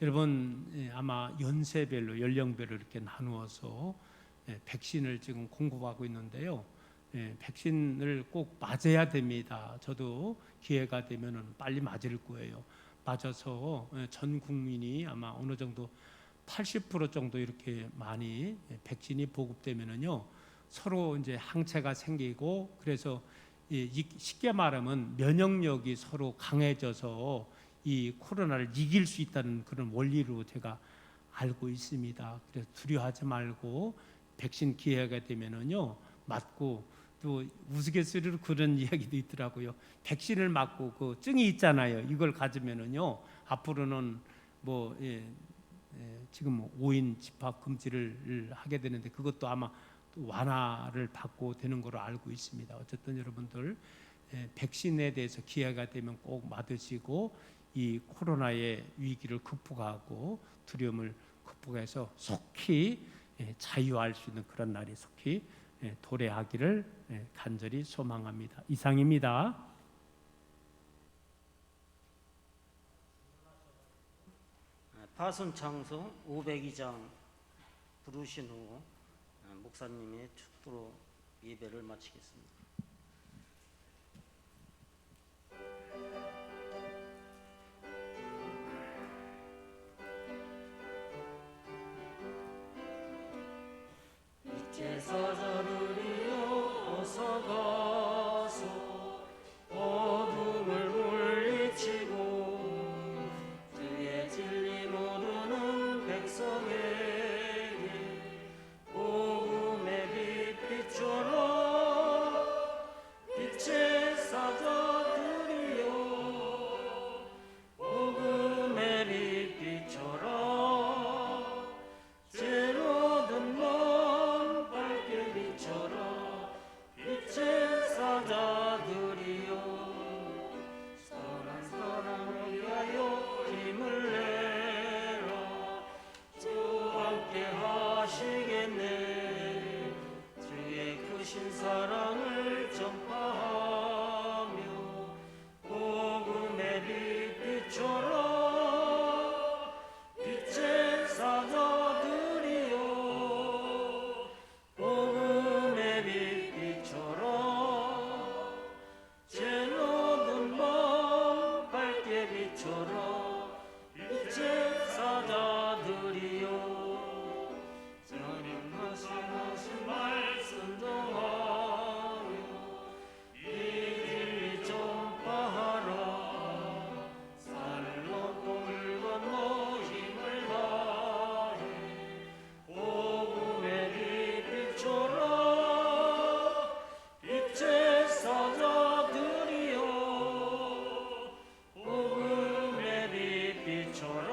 여러분 아마 연세별로 연령별로 이렇게 나누어서 백신을 지금 공급하고 있는데요. 백신을 꼭 맞아야 됩니다. 저도 기회가 되면은 빨리 맞을 거예요. 맞아서 전 국민이 아마 어느 정도 80% 정도 이렇게 많이 백신이 보급되면은요 서로 이제 항체가 생기고 그래서 쉽게 말하면 면역력이 서로 강해져서 이 코로나를 이길 수 있다는 그런 원리로 제가 알고 있습니다. 그래서 두려워하지 말고 백신 기회가 되면은요 맞고 또 우스갯소리로 그런 이야기도 있더라고요. 백신을 맞고 그 증이 있잖아요. 이걸 가지면은요 앞으로는 지금 5인 집합 금지를 하게 되는데 그것도 아마 또 완화를 받고 되는 걸로 알고 있습니다. 어쨌든 여러분들 백신에 대해서 기회가 되면 꼭 맞으시고 이 코로나의 위기를 극복하고 두려움을 극복해서 속히 자유할 수 있는 그런 날이 속히 도래하기를 간절히 소망합니다. 이상입니다. 파순창소 502장 부르신 후 목사님의 축도로 예배를 마치겠습니다. 이제서 저들이여 어서 가서 어둠을 물리치고 주의 진리 모르는 백성에게 복음의 빛 비춰라. 빛의 사자들이여 복음의 빛 비춰라. 죄로 든 맘 밝게 비춰라. 빛의 사자들이여 선한 사랑을 위하여 힘을 내라. 주 함께 하시겠네. 주의 크신 사랑을 전파하며 복음의 빛 비춰라. 빛의 사자들이여 복음의 빛 비춰라. 죄로 든 맘 밝게 비춰라. 빛의 사자들이여 전임하신 말씀 정하여 이 진리 전파하라. 산을 넘고 물 건너 힘을 다해 복음의 빛 비춰라. 빛의 사자들이여 복음의 빛 비춰라.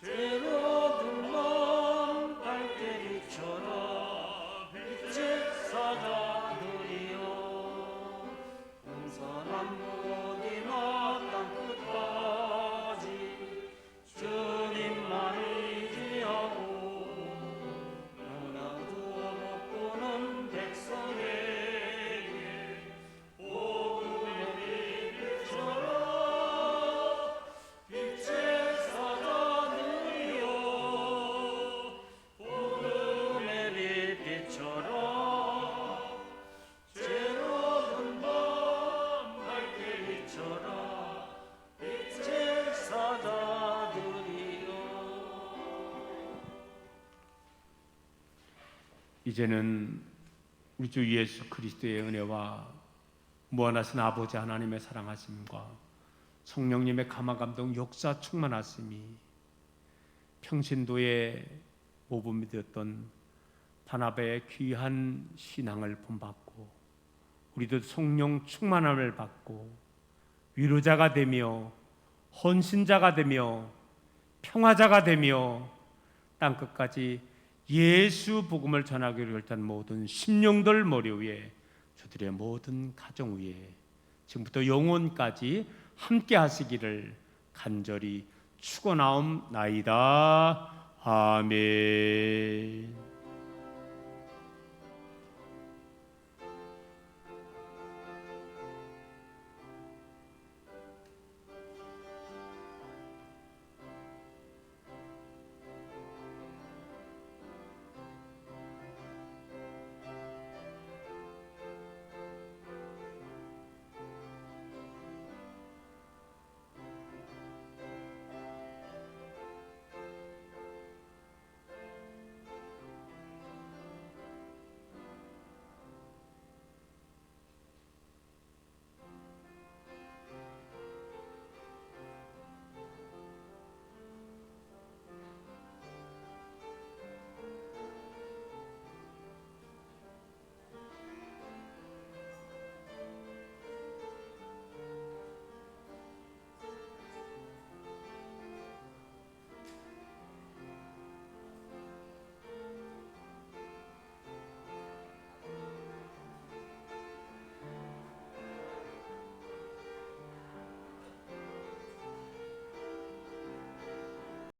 죄로 든 맘 밝게 비춰라. 빛의 사자들이여 동서남북 어디나 땅끝까지 주님만 의지하고 눈어두어 못 보는 백성에게 복음의 빛 비춰라. 빛의 사자들이여 복음의 빛 비춰라. 죄로 든 맘 밝게 비춰라. 빛의 사자들이여 이제는 우리 주 예수 그리스도의 은혜와 무한하신 아버지 하나님의 사랑하심과 성령님의 감화 감동 역사 충만하심이 평신도의 모범이 되었던 바나바의 귀한 신앙을 본받고 우리도 성령 충만함을 받고 위로자가 되며 헌신자가 되며 평화자가 되며 땅끝까지 예수 복음을 전하기로 결단 모든 심령들 머리 위에 저들의 모든 가정 위에 지금부터 영원까지 함께 하시기를 간절히 축원하옵나이다. 아멘.